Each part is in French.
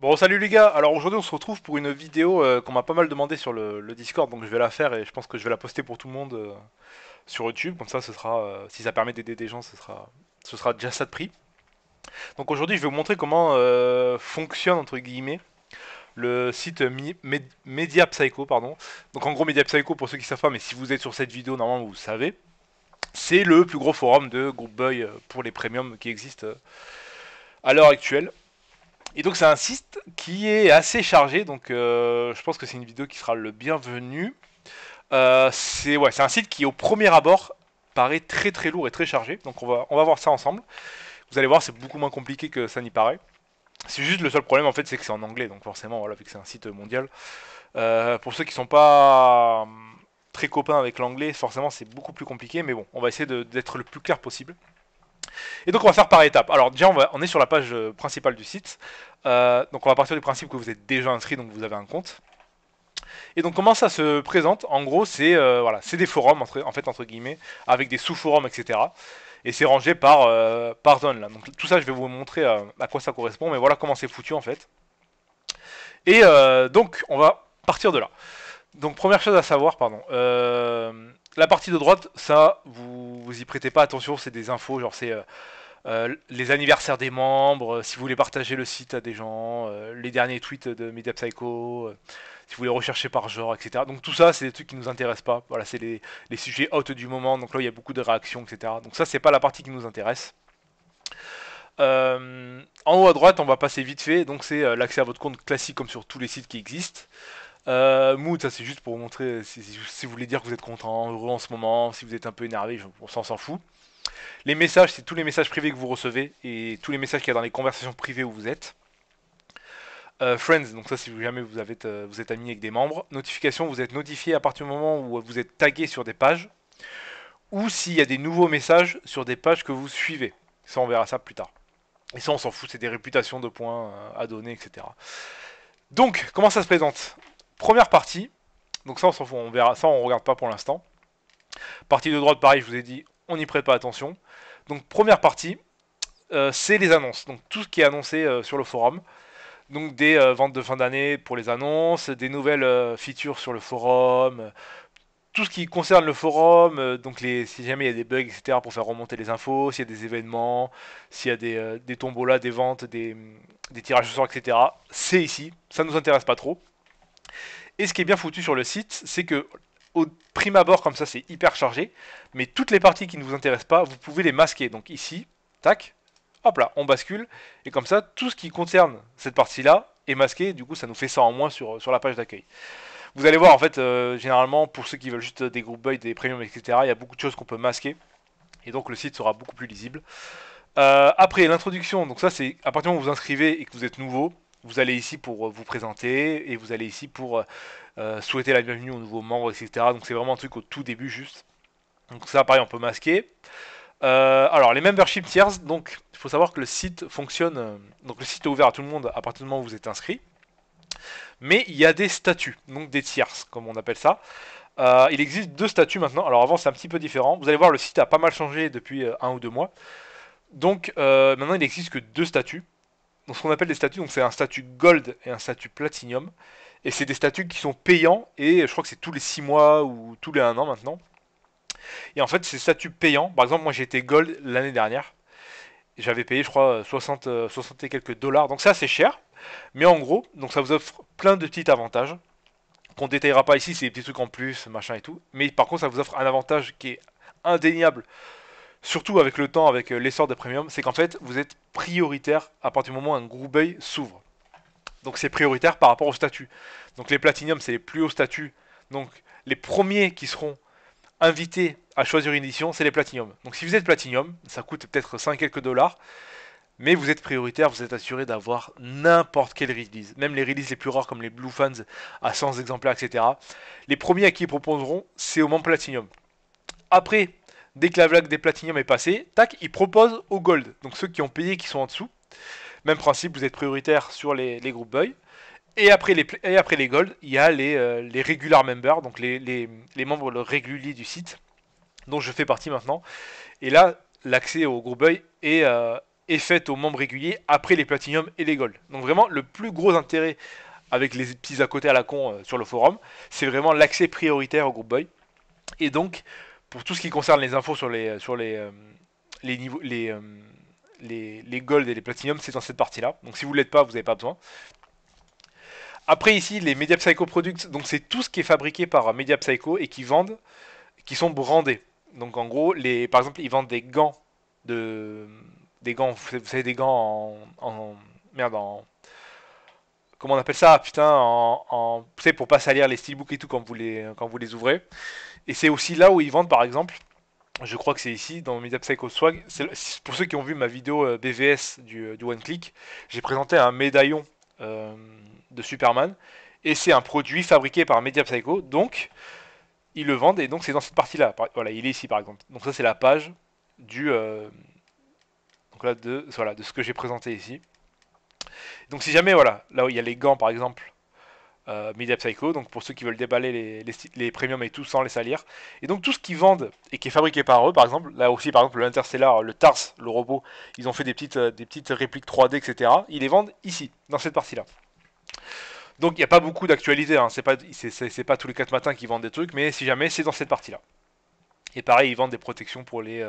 Bon, salut les gars. Alors aujourd'hui on se retrouve pour une vidéo qu'on m'a pas mal demandé sur le Discord, donc je vais la faire et je pense que je vais la poster pour tout le monde sur YouTube. Comme ça ce sera, si ça permet d'aider des gens, ce sera déjà ça de prix. Donc aujourd'hui je vais vous montrer comment fonctionne entre guillemets le site Media Psycho, pardon. Donc en gros Media Psycho, pour ceux qui savent pas, mais si vous êtes sur cette vidéo normalement vous savez, c'est le plus gros forum de Group Boy pour les premiums qui existe à l'heure actuelle. Et donc c'est un site qui est assez chargé, donc je pense que c'est une vidéo qui sera le bienvenu. C'est un site qui au premier abord paraît très très lourd et très chargé, donc on va voir ça ensemble. Vous allez voir, c'est beaucoup moins compliqué que ça n'y paraît. C'est juste le seul problème en fait, c'est que c'est en anglais, donc forcément voilà, vu que c'est un site mondial. Pour ceux qui sont pas très copains avec l'anglais, forcément c'est beaucoup plus compliqué, mais bon, on va essayer d'être le plus clair possible. Et donc on va faire par étapes. Alors déjà on est sur la page principale du site. Donc on va partir du principe que vous êtes déjà inscrit, donc vous avez un compte. Et donc comment ça se présente? En gros c'est voilà, c'est des forums en fait entre guillemets, avec des sous-forums, etc. Et c'est rangé par zone là. Donc tout ça je vais vous montrer à quoi ça correspond, mais voilà comment c'est foutu en fait. Et donc on va partir de là. Donc première chose à savoir, pardon. La partie de droite, ça, vous y prêtez pas attention, c'est des infos, genre c'est les anniversaires des membres, si vous voulez partager le site à des gens, les derniers tweets de Media Psycho, si vous voulez rechercher par genre, etc. Donc tout ça, c'est des trucs qui nous intéressent pas. Voilà, c'est les sujets hot du moment, donc là il y a beaucoup de réactions, etc. Donc ça, c'est pas la partie qui nous intéresse. En haut à droite, on va passer vite fait, donc c'est l'accès à votre compte classique comme sur tous les sites qui existent. Mood, ça c'est juste pour vous montrer si vous voulez dire que vous êtes content, heureux en ce moment, si vous êtes un peu énervé, on s'en fout. Les messages, c'est tous les messages privés que vous recevez et tous les messages qu'il y a dans les conversations privées où vous êtes. Friends, donc ça si jamais vous êtes ami avec des membres. Notifications, vous êtes notifié à partir du moment où vous êtes tagué sur des pages ou s'il y a des nouveaux messages sur des pages que vous suivez. Ça on verra ça plus tard. Et ça on s'en fout, c'est des réputations de points à donner, etc. Donc, comment ça se présente? Première partie, donc ça on s'en fout, on verra ça, on regarde pas pour l'instant. Partie de droite, pareil, je vous ai dit, on n'y prête pas attention. Donc première partie, c'est les annonces. Donc tout ce qui est annoncé sur le forum. Donc des ventes de fin d'année pour les annonces, des nouvelles features sur le forum, tout ce qui concerne le forum, donc si jamais il y a des bugs, etc. pour faire remonter les infos, s'il y a des événements, s'il y a des tombolas, des ventes, des tirages au sort, etc. C'est ici, ça nous intéresse pas trop. Et ce qui est bien foutu sur le site, c'est que au prime abord comme ça c'est hyper chargé, mais toutes les parties qui ne vous intéressent pas, vous pouvez les masquer. Donc ici, tac, hop là, on bascule, et comme ça, tout ce qui concerne cette partie-là est masqué, du coup ça nous fait ça en moins sur la page d'accueil. Vous allez voir en fait, généralement pour ceux qui veulent juste des groupes buy, des premiums, etc., il y a beaucoup de choses qu'on peut masquer, et donc le site sera beaucoup plus lisible. Après l'introduction, donc ça c'est à partir du moment où vous vous inscrivez et que vous êtes nouveau, vous allez ici pour vous présenter et vous allez ici pour souhaiter la bienvenue aux nouveaux membres, etc. Donc c'est vraiment un truc au tout début juste. Donc ça pareil on peut masquer. Alors les membership tiers, donc il faut savoir que le site fonctionne, donc le site est ouvert à tout le monde à partir du moment où vous êtes inscrit. Mais il y a des statuts, donc des tiers comme on appelle ça. Il existe deux statuts maintenant. Alors avant c'est un petit peu différent. Vous allez voir le site a pas mal changé depuis 1 ou 2 mois. Donc maintenant il n'existe que deux statuts. Donc ce qu'on appelle des statuts, donc c'est un statut Gold et un statut Platinum. Et c'est des statuts qui sont payants et je crois que c'est tous les 6 mois ou tous les 1 an maintenant. Et en fait ces statuts payants, par exemple moi j'ai été Gold l'année dernière. J'avais payé je crois 60 et quelques dollars, donc c'est assez cher. Mais en gros, donc ça vous offre plein de petits avantages qu'on détaillera pas ici, c'est des petits trucs en plus, machin et tout. Mais par contre ça vous offre un avantage qui est indéniable, surtout avec le temps, avec l'essor des premiums, c'est qu'en fait vous êtes prioritaire à partir du moment où un groupe buy s'ouvre. Donc c'est prioritaire par rapport au statut. Donc les Platinum, c'est les plus hauts statuts. Donc les premiers qui seront invités à choisir une édition, c'est les Platinum. Donc si vous êtes Platinum, ça coûte peut-être 5 quelques dollars, mais vous êtes prioritaire, vous êtes assuré d'avoir n'importe quelle release. Même les releases les plus rares comme les Blue Fans à 100 exemplaires, etc. Les premiers à qui ils proposeront, c'est au moins Platinum. Après, dès que la vague des Platinum est passée, tac, ils proposent au Gold. Donc ceux qui ont payé, qui sont en dessous. Même principe, vous êtes prioritaire sur les groupes boy. Et après les gold, il y a les regular members, donc les membres réguliers du site, dont je fais partie maintenant. Et là, l'accès au groupe boy est est faite aux membres réguliers après les Platinum et les Gold. Donc vraiment, le plus gros intérêt avec les petits à côté à la con sur le forum, c'est vraiment l'accès prioritaire au groupe boy. Et donc, pour tout ce qui concerne les infos les niveaux, les gold et les platinum, c'est dans cette partie-là. Donc si vous ne l'êtes pas, vous n'avez pas besoin. Après ici, les Media Psycho Products, donc c'est tout ce qui est fabriqué par Media Psycho et qui vendent, qui sont brandés. Donc en gros, par exemple, ils vendent des gants des gants, vous savez, des gants merde, comment on appelle ça, putain, tu sais, pour pas salir les steelbooks et tout quand vous les ouvrez. Et c'est aussi là où ils vendent, par exemple, je crois que c'est ici, dans Media Psycho Swag. Pour ceux qui ont vu ma vidéo BVS du One Click, j'ai présenté un médaillon euh, de Superman. Et c'est un produit fabriqué par Media Psycho. Donc, ils le vendent. Et donc, c'est dans cette partie-là. Voilà, il est ici, par exemple. Donc, ça, c'est la page donc là, voilà, de ce que j'ai présenté ici. Donc, si jamais, voilà, là où il y a les gants, par exemple, Media Psycho, donc pour ceux qui veulent déballer les premiums et tout sans les salir. Et donc tout ce qu'ils vendent et qui est fabriqué par eux, par exemple, là aussi par exemple l'Interstellar, le TARS, le robot, ils ont fait des petites répliques 3D, etc. Ils les vendent ici, dans cette partie-là. Donc il n'y a pas beaucoup d'actualité, hein. C'est pas tous les 4 matins qu'ils vendent des trucs, mais si jamais c'est dans cette partie-là. Et pareil, ils vendent des protections pour les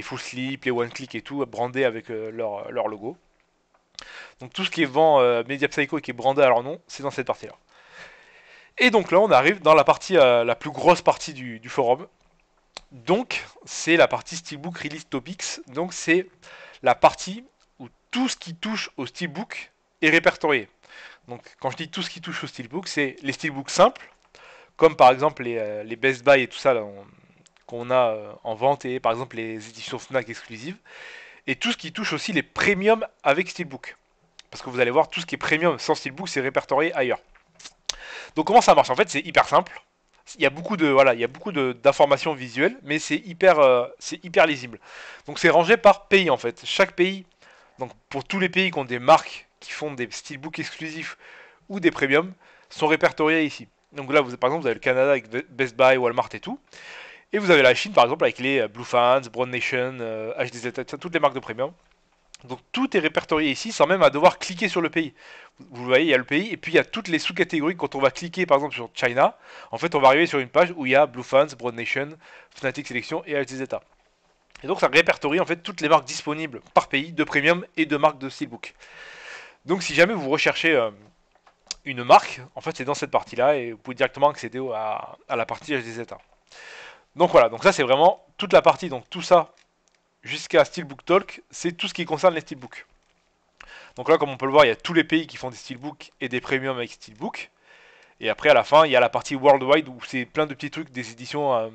full slip, les one click et tout, brandés avec leur logo. Donc tout ce qui est vend Media Psycho et qui est brandé à leur nom, c'est dans cette partie-là. Et donc là, on arrive dans la partie, la plus grosse partie du forum. Donc, c'est la partie Steelbook Release Topics. Donc, c'est la partie où tout ce qui touche au Steelbook est répertorié. Donc, quand je dis tout ce qui touche au Steelbook, c'est les Steelbooks simples, comme par exemple les Best Buy et tout ça qu'on a en vente, et par exemple les éditions Fnac exclusives. Et tout ce qui touche aussi les premiums avec Steelbook. Parce que vous allez voir, tout ce qui est premium sans Steelbook, c'est répertorié ailleurs. Donc comment ça marche? En fait, c'est hyper simple. Il y a beaucoup de voilà, il y a beaucoup d'informations visuelles, mais c'est hyper lisible. Donc c'est rangé par pays en fait. Chaque pays, donc pour tous les pays qui ont des marques qui font des steelbooks exclusifs ou des premiums, sont répertoriés ici. Donc là, par exemple, vous avez le Canada avec Best Buy, Walmart et tout, et vous avez la Chine par exemple avec les Blue Fans, Brown Nation, HDZ, toutes les marques de premium. Donc tout est répertorié ici sans même à devoir cliquer sur le pays. Vous voyez, il y a le pays et puis il y a toutes les sous-catégories. Quand on va cliquer par exemple sur China, en fait on va arriver sur une page où il y a Blue Fans, Broad Nation, Fnatic Selection et HDZ. Et donc ça répertorie en fait toutes les marques disponibles par pays de premium et de marques de steelbook. Donc si jamais vous recherchez une marque, en fait c'est dans cette partie-là et vous pouvez directement accéder à la partie HDZ. Donc voilà, donc ça c'est vraiment toute la partie, donc tout ça jusqu'à Steelbook Talk, c'est tout ce qui concerne les steelbooks. Donc là, comme on peut le voir, il y a tous les pays qui font des steelbooks et des premiums avec steelbook. Et après, à la fin, il y a la partie worldwide où c'est plein de petits trucs, des éditions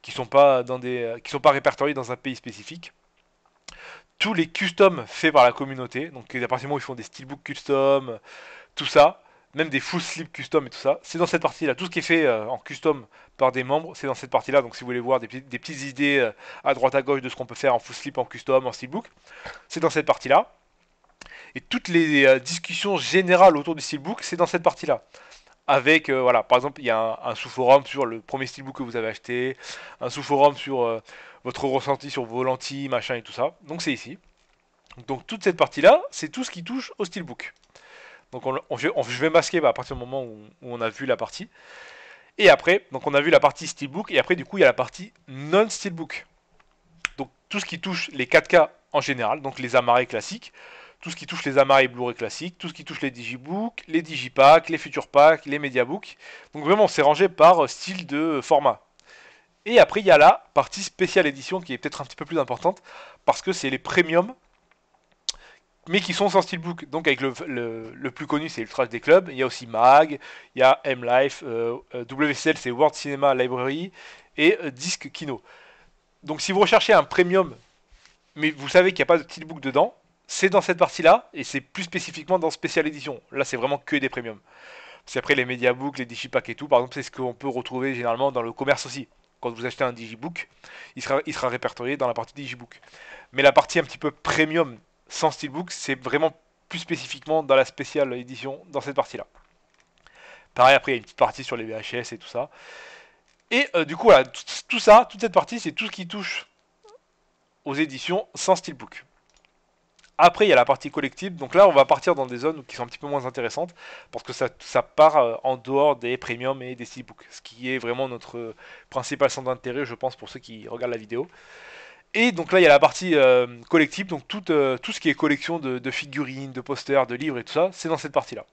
qui sont pas qui sont pas répertoriées dans un pays spécifique. Tous les customs faits par la communauté, donc à partir du moment où ils font des steelbooks custom, tout ça, même des full slip custom et tout ça, c'est dans cette partie-là. Tout ce qui est fait en custom par des membres, c'est dans cette partie-là. Donc si vous voulez voir des petites idées à droite à gauche de ce qu'on peut faire en full slip, en custom, en steelbook, c'est dans cette partie-là. Et toutes les discussions générales autour du steelbook, c'est dans cette partie-là. Avec, voilà, par exemple, il y a un sous-forum sur le premier steelbook que vous avez acheté, un sous-forum sur votre ressenti sur vos lentilles, machin et tout ça. Donc c'est ici. Donc toute cette partie-là, c'est tout ce qui touche au steelbook. Donc je vais masquer à partir du moment où on a vu la partie. Et après, donc on a vu la partie steelbook, et après du coup il y a la partie non-steelbook. Donc tout ce qui touche les 4K en général, donc les amarrés classiques, tout ce qui touche les amarrés Blu-ray classiques, tout ce qui touche les digibooks, les digipacks, les future packs, les mediabooks. Donc vraiment c'est rangé par style de format. Et après il y a la partie spéciale édition qui est peut-être un petit peu plus importante parce que c'est les premiums mais qui sont sans steelbook. Donc avec le plus connu c'est Ultra des clubs, il y a aussi MAG, il y a M-Life, WCL c'est World Cinema Library et Disc Kino. Donc si vous recherchez un premium mais vous savez qu'il n'y a pas de steelbook dedans, c'est dans cette partie-là, et c'est plus spécifiquement dans Special Edition. Là, c'est vraiment que des premiums. C'est après les Mediabooks, les Digipacks et tout, par exemple, c'est ce qu'on peut retrouver généralement dans le commerce aussi. Quand vous achetez un Digibook, il sera répertorié dans la partie Digibook. Mais la partie un petit peu premium sans Steelbook, c'est vraiment plus spécifiquement dans la Special Edition, dans cette partie-là. Pareil, après, il y a une petite partie sur les VHS et tout ça. Et du coup, voilà, tout ça, toute cette partie, c'est tout ce qui touche aux éditions sans Steelbook. Après, il y a la partie collective. Donc là, on va partir dans des zones qui sont un petit peu moins intéressantes parce que ça part en dehors des premiums et des steelbooks. Ce qui est vraiment notre principal centre d'intérêt, je pense, pour ceux qui regardent la vidéo. Et donc là, il y a la partie collective. Donc tout ce qui est collection de figurines, de posters, de livres et tout ça, c'est dans cette partie-là.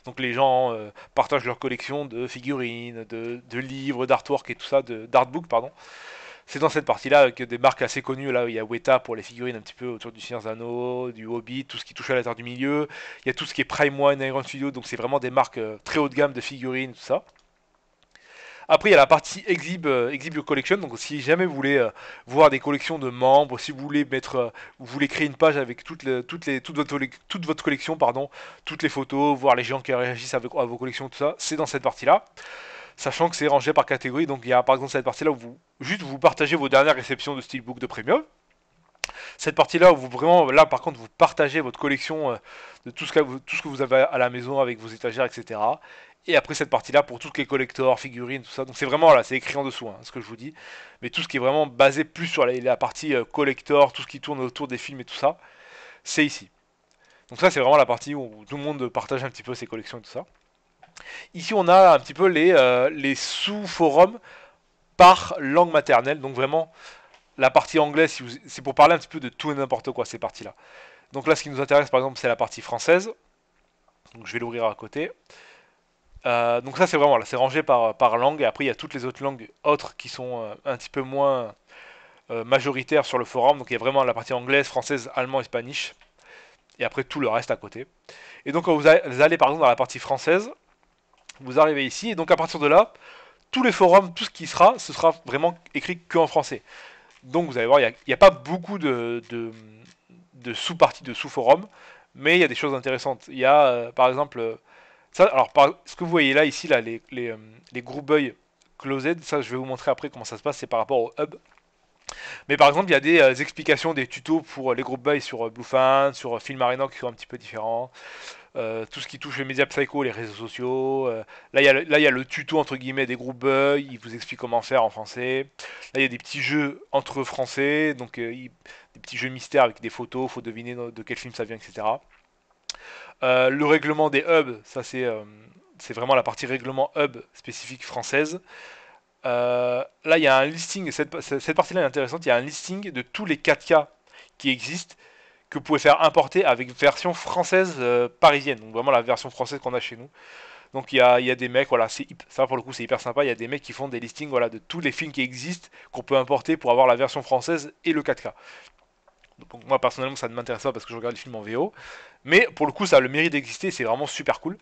Donc les gens partagent leur collection de figurines, de livres, d'artwork et tout ça, d'artbook, pardon. C'est dans cette partie-là avec des marques assez connues. Là, il y a Weta pour les figurines un petit peu autour du Seigneur des Anneaux, du Hobbit, tout ce qui touche à la Terre du Milieu. Il y a tout ce qui est Prime One, Iron Studio, donc c'est vraiment des marques très haut de gamme de figurines, tout ça. Après, il y a la partie Exhib Your Collection. Donc, si jamais vous voulez voir des collections de membres, si vous voulez vous voulez créer une page avec toute votre collection, pardon, toutes les photos, voir les gens qui réagissent à vos collections, tout ça, c'est dans cette partie-là. Sachant que c'est rangé par catégorie. Donc, il y a par exemple cette partie-là où vous partagez vos dernières réceptions de Steelbook de Premium. Cette partie-là où là par contre, vous partagez votre collection de tout ce que vous avez à la maison avec vos étagères, etc. Et après cette partie-là pour tout ce qui est collector, figurines, tout ça. Donc c'est vraiment là, c'est écrit en dessous, hein, ce que je vous dis. Mais tout ce qui est vraiment basé plus sur la partie collector, tout ce qui tourne autour des films et tout ça, c'est ici. Donc ça c'est vraiment la partie où tout le monde partage un petit peu ses collections et tout ça. Ici on a un petit peu les sous-forums par langue maternelle. Donc vraiment la partie anglaise, c'est pour parler un petit peu de tout et n'importe quoi, ces parties-là. Donc là, ce qui nous intéresse, par exemple, c'est la partie française. Donc je vais l'ouvrir à côté. Donc ça, c'est vraiment, là, c'est rangé par langue. Et après, il y a toutes les autres langues autres qui sont un petit peu moins majoritaires sur le forum. Donc il y a vraiment la partie anglaise, française, allemand et spanish. Et après, tout le reste à côté. Et donc, quand vous allez, par exemple, dans la partie française, vous arrivez ici. Et donc, à partir de là, tous les forums, tout ce qui sera, ce sera vraiment écrit que en français. Donc vous allez voir, il n'y a pas beaucoup de sous-parties, de sous-forums, mais il y a des choses intéressantes. Il y a par exemple, ce que vous voyez là, ici, là, les group buy closed, ça je vais vous montrer après comment ça se passe, c'est par rapport au hub. Mais par exemple, il y a des explications, des tutos pour les group buy sur Bluefan, sur Film Arena qui sont un petit peu différents. Tout ce qui touche les médias psycho, les réseaux sociaux. Là, il y a le tuto entre guillemets des groupes bugs, il vous explique comment faire en français. Là, il y a des petits jeux entre français, donc des petits jeux mystères avec des photos, faut deviner de quel film ça vient, etc. Le règlement des hubs, ça c'est vraiment la partie règlement hub spécifique française. Là, il y a un listing, cette partie-là est intéressante, il y a un listing de tous les 4K qui existent que vous pouvez faire importer avec version française parisienne. Donc vraiment la version française qu'on a chez nous. Donc il y a des mecs, voilà, ça pour le coup c'est hyper sympa, il y a des mecs qui font des listings voilà, de tous les films qui existent qu'on peut importer pour avoir la version française et le 4K. Donc moi personnellement ça ne m'intéresse pas parce que je regarde les films en VO. Mais pour le coup ça a le mérite d'exister, c'est vraiment super cool.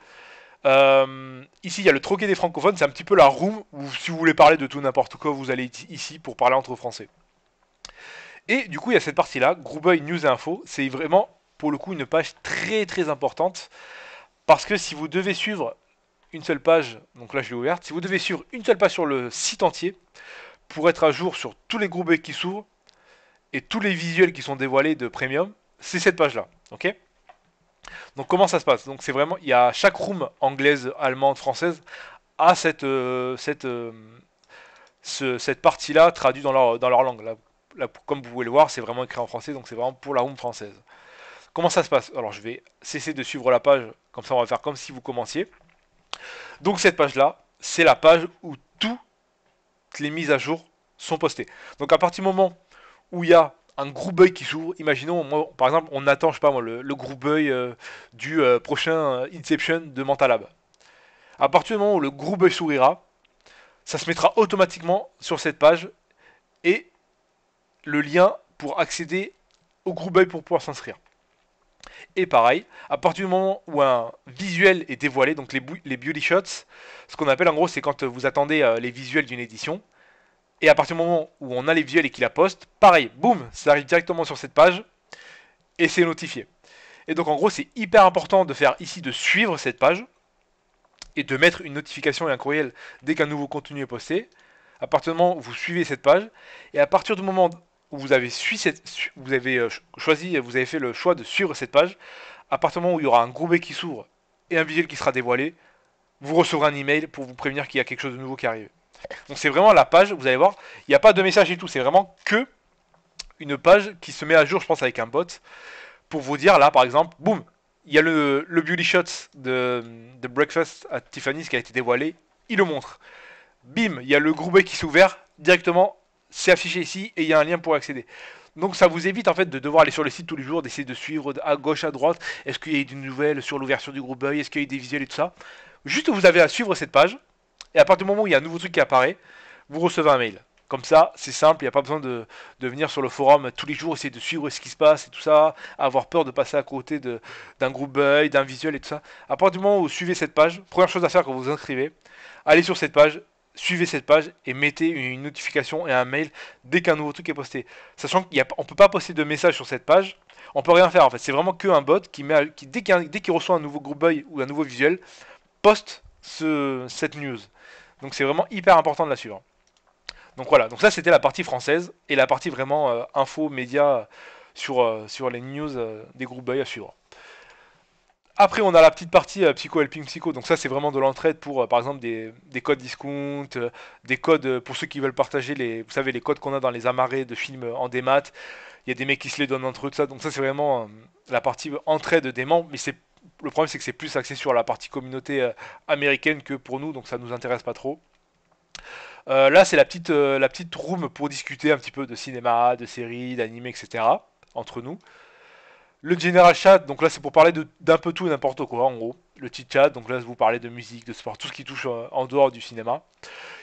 Ici il y a le troquet des francophones, c'est un petit peu la room où si vous voulez parler de tout n'importe quoi, vous allez ici pour parler entre français. Et du coup, il y a cette partie-là, Group Boy News et Info. C'est vraiment, pour le coup, une page très très importante. Parce que si vous devez suivre une seule page, donc là je l'ai ouverte, si vous devez suivre une seule page sur le site entier, pour être à jour sur tous les Group Boy qui s'ouvrent, et tous les visuels qui sont dévoilés de Premium, c'est cette page-là. Ok. Donc comment ça se passe? Donc c'est vraiment, il y a chaque room anglaise, allemande, française, a cette partie-là traduite dans leur langue. Là, comme vous pouvez le voir, c'est vraiment écrit en français, donc c'est vraiment pour la room française. Comment ça se passe? Alors je vais cesser de suivre la page, comme ça on va faire comme si vous commenciez. Donc cette page-là, c'est la page où toutes les mises à jour sont postées. Donc à partir du moment où il y a un group buy qui s'ouvre, imaginons, moi, par exemple, on attend, je sais pas moi, le group buy du prochain Inception de Mentalab. À partir du moment où le group buy s'ouvrira, ça se mettra automatiquement sur cette page et le lien pour accéder au group buy pour pouvoir s'inscrire. Et pareil, à partir du moment où un visuel est dévoilé, donc les beauty shots, ce qu'on appelle en gros, c'est quand vous attendez les visuels d'une édition, et à partir du moment où on a les visuels et qu'il la poste, pareil, boum, ça arrive directement sur cette page, et c'est notifié. Et donc en gros, c'est hyper important de faire ici, de suivre cette page, et de mettre une notification et un courriel dès qu'un nouveau contenu est posté. À partir du moment où vous suivez cette page, et à partir du moment où vous avez fait le choix de suivre cette page, à partir du moment où il y aura un groupe qui s'ouvre et un visuel qui sera dévoilé, vous recevrez un email pour vous prévenir qu'il y a quelque chose de nouveau qui arrive. Donc c'est vraiment la page, vous allez voir, il n'y a pas de message et tout, c'est vraiment que une page qui se met à jour, je pense, avec un bot, pour vous dire, là, par exemple, boum, il y a le Beauty Shot de Breakfast at Tiffany's qui a été dévoilé, il le montre. Bim, il y a le groupe qui s'est ouvert, directement, c'est affiché ici, et il y a un lien pour accéder. Donc ça vous évite en fait de devoir aller sur le site tous les jours, d'essayer de suivre à gauche, à droite, est-ce qu'il y a eu des nouvelles sur l'ouverture du groupe est-ce qu'il y a eu des visuels et tout ça. Juste vous avez à suivre cette page, et à partir du moment où il y a un nouveau truc qui apparaît, vous recevez un mail. Comme ça, c'est simple, il n'y a pas besoin de venir sur le forum tous les jours, essayer de suivre ce qui se passe et tout ça, avoir peur de passer à côté d'un groupe d'un visuel et tout ça. À partir du moment où vous suivez cette page, première chose à faire quand vous vous inscrivez, allez sur cette page, suivez cette page et mettez une notification et un mail dès qu'un nouveau truc est posté. Sachant qu'on ne peut pas poster de message sur cette page, on peut rien faire en fait. C'est vraiment qu'un bot qui dès qu'il reçoit un nouveau groupe ou un nouveau visuel, poste cette news. Donc c'est vraiment hyper important de la suivre. Donc voilà, donc ça c'était la partie française et la partie vraiment info, média sur les news des groupes à suivre. Après, on a la petite partie Psycho Helping Psycho. Donc ça, c'est vraiment de l'entraide pour, par exemple, des codes discount, des codes pour ceux qui veulent partager vous savez, les codes qu'on a dans les amarrés de films en démat. Il y a des mecs qui se les donnent entre eux, tout ça. Donc ça, c'est vraiment la partie entraide des membres. Mais le problème, c'est que c'est plus axé sur la partie communauté américaine que pour nous. Donc ça nous intéresse pas trop. Là, c'est la petite room pour discuter un petit peu de cinéma, de séries, d'animés, etc. entre nous. Le General Chat, donc là c'est pour parler d'un peu tout et n'importe quoi en gros. Le petit chat, donc là vous parlez de musique, de sport, tout ce qui touche en dehors du cinéma.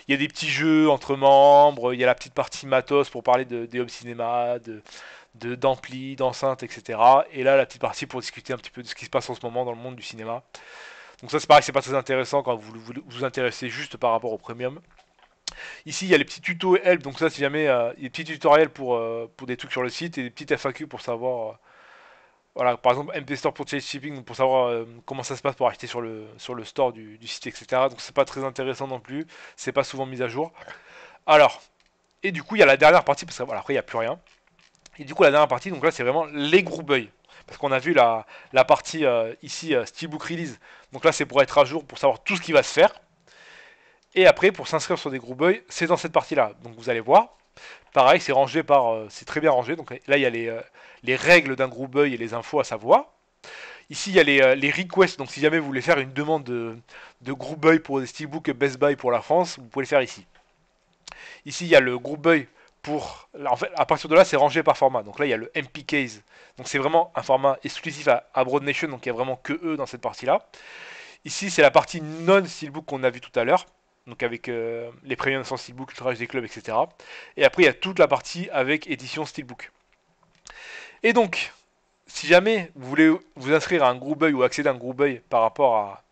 Il y a des petits jeux entre membres, il y a la petite partie matos pour parler des home cinéma, d'ampli, d'enceinte, etc. Et là la petite partie pour discuter un petit peu de ce qui se passe en ce moment dans le monde du cinéma. Donc ça c'est pareil, c'est pas très intéressant quand vous intéressez juste par rapport au premium. Ici il y a les petits tutos help, donc ça si jamais il y a des petits tutoriels pour des trucs sur le site et des petites FAQ pour savoir... voilà, par exemple, MP Store pour Chase Shipping, pour savoir comment ça se passe pour acheter sur le store du site, etc. Donc c'est pas très intéressant non plus, c'est pas souvent mis à jour. Alors, et du coup, il y a la dernière partie, parce que voilà, après il n'y a plus rien. Et du coup, la dernière partie, donc là, c'est vraiment les gros bugs. Parce qu'on a vu la partie ici, Steelbook Release. Donc là, c'est pour être à jour, pour savoir tout ce qui va se faire. Et après, pour s'inscrire sur des gros bugs, c'est dans cette partie-là. Donc vous allez voir. Pareil, c'est rangé c'est très bien rangé. Donc là, il y a les règles d'un groupe buy et les infos à savoir. Ici, il y a les requests. Donc si jamais vous voulez faire une demande de groupe buy pour des steelbooks Best Buy pour la France, vous pouvez le faire ici. Ici, il y a le groupe buy pour... En fait, à partir de là, c'est rangé par format. Donc là, il y a le MP Case. Donc c'est vraiment un format exclusif à Broad Nation. Donc il n'y a vraiment que eux dans cette partie-là. Ici, c'est la partie non-steelbook qu'on a vu tout à l'heure. Donc avec les premium sans steelbook, Ultra HD Club, etc. Et après, il y a toute la partie avec édition steelbook. Et donc, si jamais vous voulez vous inscrire à un groupe buy ou accéder à un groupe buy par rapport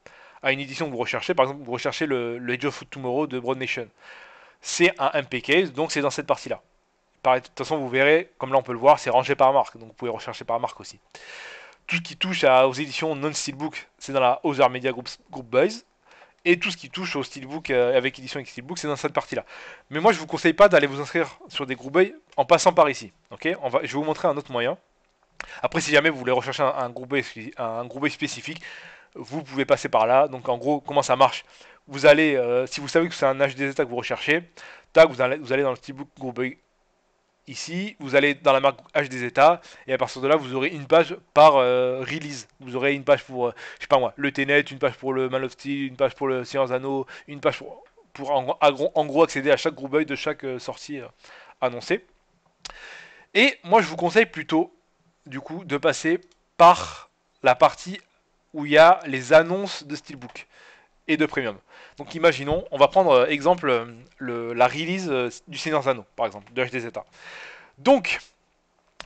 à une édition que vous recherchez, par exemple, vous recherchez le Age of Tomorrow de Broad Nation, c'est un MP case, donc c'est dans cette partie-là. De toute façon, vous verrez, comme là on peut le voir, c'est rangé par marque, donc vous pouvez rechercher par marque aussi. Tout ce qui touche aux éditions non-steelbook, c'est dans la Other Media Group Buys. Et tout ce qui touche au steelbook avec édition avec steelbook, c'est dans cette partie-là. Mais moi, je vous conseille pas d'aller vous inscrire sur des group buy en passant par ici. Ok, je vais vous montrer un autre moyen. Après, si jamais vous voulez rechercher un group buy spécifique, vous pouvez passer par là. Donc, en gros, comment ça marche? Vous allez, si vous savez que c'est un HDZ que vous recherchez, tac, vous allez dans le steelbook group buy ici, vous allez dans la marque HDZ et à partir de là, vous aurez une page par release. Vous aurez une page pour, je sais pas moi, le Tenet, une page pour le Man of Steel, une page pour le Seigneur des Anneaux, une page pour en gros accéder à chaque groupe buy de chaque sortie annoncée. Et moi, je vous conseille plutôt, du coup, de passer par la partie où il y a les annonces de Steelbook et de Premium. Donc imaginons, on va prendre exemple la release du Seigneur des Anneaux, par exemple, de HDZ. Donc,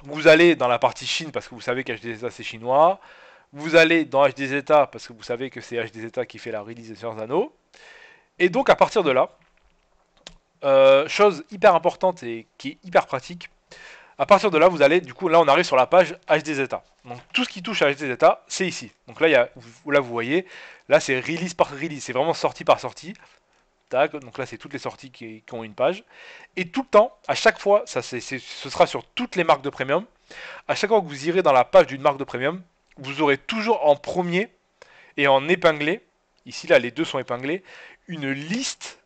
vous allez dans la partie Chine parce que vous savez qu'HDZ c'est chinois. Vous allez dans HDZ parce que vous savez que c'est HDZ qui fait la release des Seigneurs des Anneaux. Et donc à partir de là, chose hyper importante et qui est hyper pratique, à partir de là, vous allez, du coup, là on arrive sur la page HDZ. Donc tout ce qui touche à HDZ, c'est ici. Donc là, là vous voyez, là c'est release par release, c'est vraiment sortie par sortie. Tac, donc là c'est toutes les sorties qui ont une page. Et tout le temps, à chaque fois, ce sera sur toutes les marques de premium. À chaque fois que vous irez dans la page d'une marque de premium, vous aurez toujours en premier et en épinglé, ici là les deux sont épinglés, une liste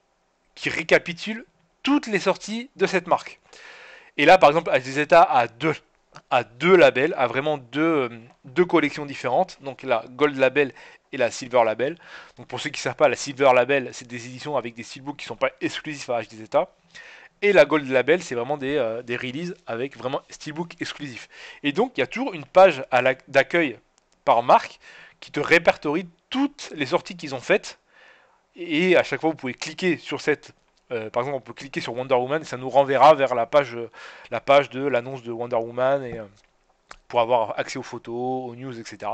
qui récapitule toutes les sorties de cette marque. Et là par exemple HDZ a a deux labels, a vraiment deux collections différentes, donc la Gold Label et la Silver Label. Donc pour ceux qui ne savent pas, la Silver Label, c'est des éditions avec des steelbooks qui ne sont pas exclusifs à HDZeta. Et la Gold Label, c'est vraiment des releases avec vraiment steelbook exclusif. Et donc, il y a toujours une page d'accueil par marque qui te répertorie toutes les sorties qu'ils ont faites. Et à chaque fois, vous pouvez cliquer sur cette. Par exemple, on peut cliquer sur Wonder Woman et ça nous renverra vers la page de l'annonce de Wonder Woman et, pour avoir accès aux photos, aux news, etc.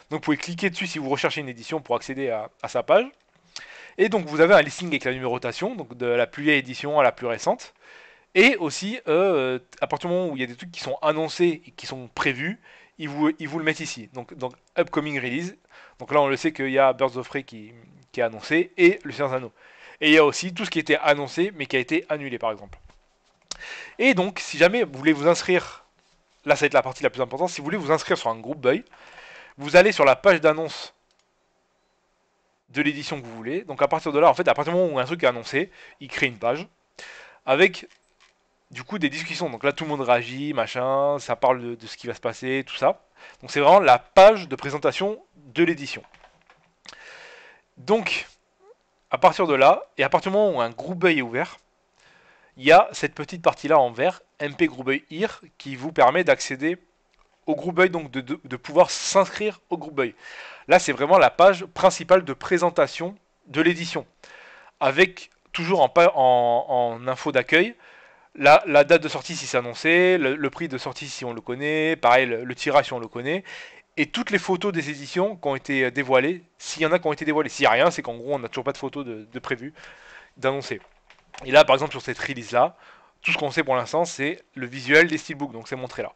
Donc, vous pouvez cliquer dessus si vous recherchez une édition pour accéder à sa page. Et donc, vous avez un listing avec la numérotation, donc de la plus vieille édition à la plus récente. Et aussi, à partir du moment où il y a des trucs qui sont annoncés et qui sont prévus, ils vous le mettent ici. Donc upcoming release. Donc là, on le sait qu'il y a Birds of Prey qui est annoncé et le Seigneur des Anneaux. Et il y a aussi tout ce qui était annoncé mais qui a été annulé, par exemple. Et donc, si jamais vous voulez vous inscrire, là, ça va être la partie la plus importante. Si vous voulez vous inscrire sur un groupe Buy, vous allez sur la page d'annonce de l'édition que vous voulez. Donc à partir de là, en fait, à partir du moment où un truc est annoncé, il crée une page avec du coup des discussions. Donc là, tout le monde réagit, machin, ça parle de ce qui va se passer, tout ça. Donc c'est vraiment la page de présentation de l'édition. Donc, à partir de là, et à partir du moment où un groupe buy est ouvert, il y a cette petite partie-là en vert, MP Group Buy Here, qui vous permet d'accéder au groupe buy, donc de pouvoir s'inscrire au groupe buy. Là, c'est vraiment la page principale de présentation de l'édition, avec toujours en info d'accueil la date de sortie si c'est annoncé, le prix de sortie si on le connaît, pareil le tirage si on le connaît, et toutes les photos des éditions qui ont été dévoilées, s'il y en a qui ont été dévoilées. S'il n'y a rien, c'est qu'en gros on n'a toujours pas de photos de prévues, d'annoncer. Et là par exemple sur cette release là, tout ce qu'on sait pour l'instant c'est le visuel des steelbooks, donc c'est montré là.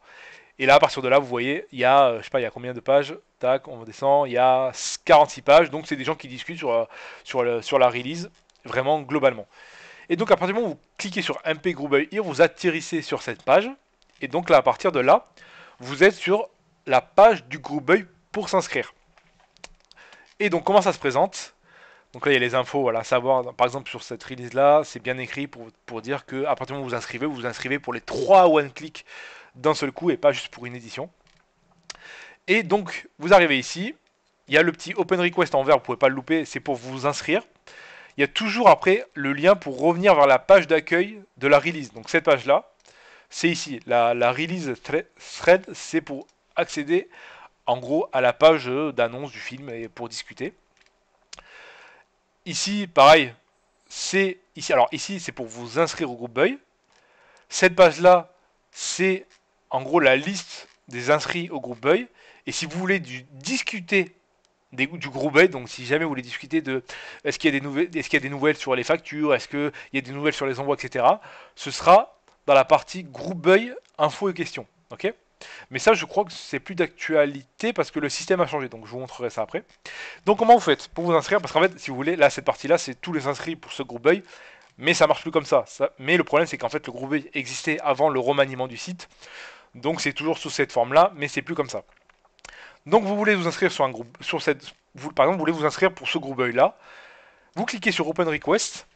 Et là à partir de là vous voyez, il y a, je sais pas, il y a combien de pages, tac, on descend, il y a 46 pages, donc c'est des gens qui discutent sur la release, vraiment globalement. Et donc à partir du moment où vous cliquez sur MP Group Buy Here, vous atterrissez sur cette page. Et donc là, à partir de là, vous êtes sur la page du groupe Buy pour s'inscrire. Et donc comment ça se présente? Donc là, il y a les infos, voilà, savoir, par exemple sur cette release là, c'est bien écrit pour dire que à partir du moment où vous vous inscrivez pour les 3 one-click d'un seul coup et pas juste pour une édition. Et donc, vous arrivez ici, il y a le petit Open Request en vert, vous pouvez pas le louper, c'est pour vous inscrire. Il y a toujours après le lien pour revenir vers la page d'accueil de la release. Donc cette page-là, c'est ici. La release thread, c'est pour accéder en gros à la page d'annonce du film et pour discuter. Ici, pareil, c'est ici. Alors ici, c'est pour vous inscrire au groupe Buy. Cette page-là, c'est en gros la liste des inscrits au groupe Buy. Et si vous voulez discuter du groupe Buy, donc si jamais vous voulez discuter de est-ce qu'il y a des nouvelles sur les factures, est-ce qu'il y a des nouvelles sur les envois, etc. Ce sera dans la partie groupe Buy, infos et questions. Ok. Mais ça, je crois que c'est plus d'actualité parce que le système a changé. Donc je vous montrerai ça après. Donc comment vous faites pour vous inscrire? Parce qu'en fait, si vous voulez, là cette partie-là, c'est tous les inscrits pour ce groupe Buy. Mais ça marche plus comme ça. Mais le problème, c'est qu'en fait, le groupe Buy existait avant le remaniement du site. Donc c'est toujours sous cette forme-là, mais c'est plus comme ça. Donc vous voulez vous inscrire sur un groupe, par exemple, vous voulez vous inscrire pour ce groupe Buy là. Vous cliquez sur Open Request.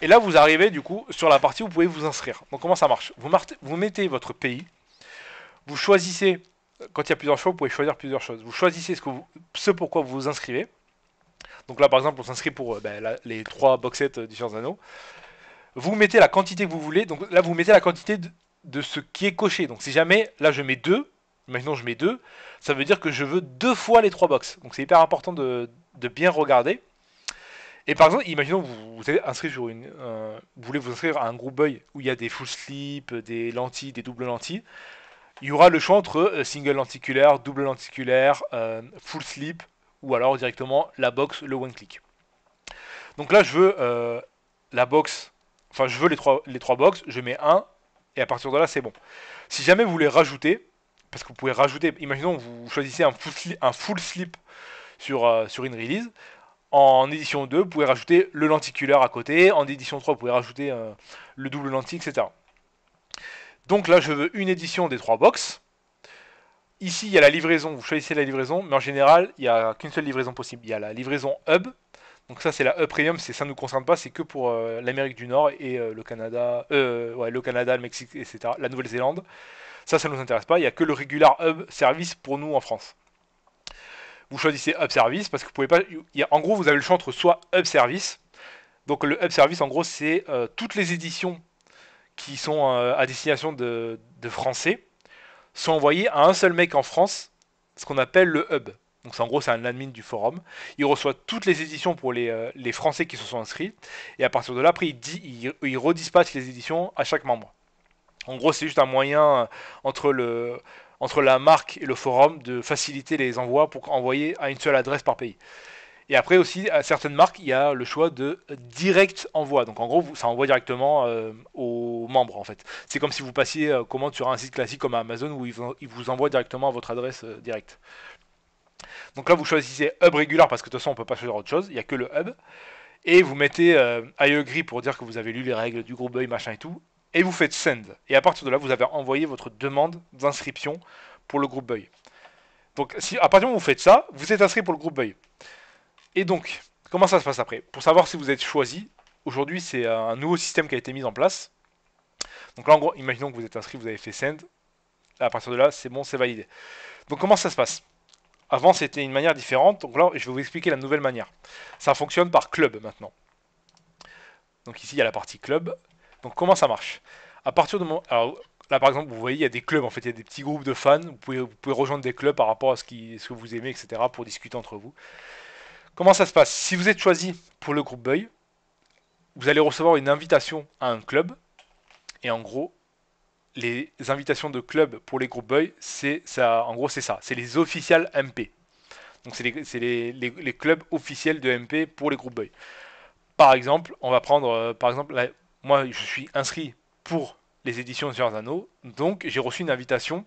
Et là, vous arrivez du coup sur la partie où vous pouvez vous inscrire. Donc comment ça marche? Vous mettez votre pays. Vous choisissez, quand il y a plusieurs choix, vous pouvez choisir plusieurs choses. Vous choisissez ce pourquoi vous vous inscrivez. Donc là, par exemple, on s'inscrit pour les 3 box sets du Seigneur des Anneaux. Vous mettez la quantité que vous voulez. Donc là, vous mettez la quantité de ce qui est coché. Donc si jamais, là, je mets 2, imaginons je mets 2, ça veut dire que je veux 2 fois les 3 box. Donc c'est hyper important de bien regarder. Et par exemple, imaginons que vous êtes inscrit sur vous voulez vous inscrire à un groupe Buy où il y a des full slip, des lentilles, des doubles lentilles. Il y aura le choix entre single lenticulaire, double lenticulaire, full slip, ou alors directement la box, le one click. Donc là, je veux la box, enfin je veux les trois box, je mets un, et à partir de là, c'est bon. Si jamais vous voulez rajouter, parce que vous pouvez rajouter, imaginons que vous choisissez un full slip sur une release, en édition 2, vous pouvez rajouter le lenticulaire à côté, en édition 3, vous pouvez rajouter le double lentille, etc. Donc là, je veux une édition des 3 box. Ici, il y a la livraison, vous choisissez la livraison, mais en général, il n'y a qu'une seule livraison possible. Il y a la livraison Hub, donc ça c'est la Hub Premium, ça ne nous concerne pas, c'est que pour l'Amérique du Nord et le Canada, le Canada, le Mexique, etc., la Nouvelle-Zélande. Ça nous intéresse pas. Il n'y a que le Regular Hub Service pour nous en France. Vous choisissez Hub Service parce que vous pouvez pas. En gros, vous avez le choix entre soit Hub Service. Donc le Hub Service, en gros, c'est toutes les éditions qui sont à destination de Français sont envoyées à un seul mec en France, ce qu'on appelle le Hub. Donc en gros, c'est un admin du forum. Il reçoit toutes les éditions pour les Français qui se sont inscrits. Et à partir de là, après, il redispatche les éditions à chaque membre. En gros, c'est juste un moyen entre la marque et le forum de faciliter les envois pour envoyer à une seule adresse par pays. Et après aussi, à certaines marques, il y a le choix de direct envoi. Donc en gros, ça envoie directement aux membres en fait. C'est comme si vous passiez commande sur un site classique comme Amazon où il vous envoie directement à votre adresse directe. Donc là, vous choisissez Hub Regular parce que de toute façon, on peut pas choisir autre chose. Il n'y a que le Hub. Et vous mettez I agree pour dire que vous avez lu les règles du groupe Buy, machin et tout. Et vous faites Send. Et à partir de là, vous avez envoyé votre demande d'inscription pour le groupe Buy. Donc à partir du moment où vous faites ça, vous êtes inscrit pour le groupe Buy. Et donc, comment ça se passe après? Pour savoir si vous êtes choisi, aujourd'hui c'est un nouveau système qui a été mis en place. Donc là en gros, imaginons que vous êtes inscrit, vous avez fait Send. À partir de là, c'est bon, c'est validé. Donc comment ça se passe? Avant c'était une manière différente, donc là je vais vous expliquer la nouvelle manière. Ça fonctionne par club maintenant. Donc ici il y a la partie club. Donc comment ça marche? À partir de moment... Alors là par exemple vous voyez il y a des clubs, en fait il y a des petits groupes de fans, vous pouvez rejoindre des clubs par rapport à ce que vous aimez, etc. pour discuter entre vous. Comment ça se passe? Si vous êtes choisi pour le groupe Buy, vous allez recevoir une invitation à un club. Et en gros, les invitations de club pour les groupes Buy, c'est ça. En gros, c'est ça. C'est les officiels MP. Donc c'est les clubs officiels de MP pour les groupes Buy. Par exemple, on va prendre, par exemple, là, moi je suis inscrit pour les éditions du Seigneur des Anneaux, donc j'ai reçu une invitation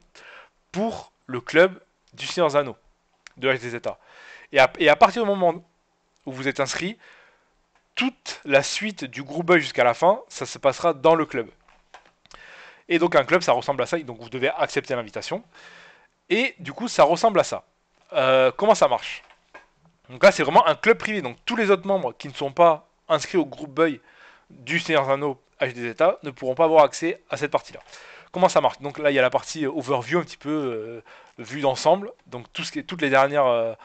pour le club du Seigneur des Anneaux, de HDZA. Et à partir du moment où vous êtes inscrit, toute la suite du groupe Buy jusqu'à la fin, ça se passera dans le club. Et donc un club, ça ressemble à ça, donc vous devez accepter l'invitation. Et du coup, ça ressemble à ça. Comment ça marche? Donc là, c'est vraiment un club privé, donc tous les autres membres qui ne sont pas inscrits au groupe Buy du Seigneur des Anneaux HDZA ne pourront pas avoir accès à cette partie-là. Comment ça marche? Donc là, il y a la partie overview un petit peu vue d'ensemble, donc toutes les dernières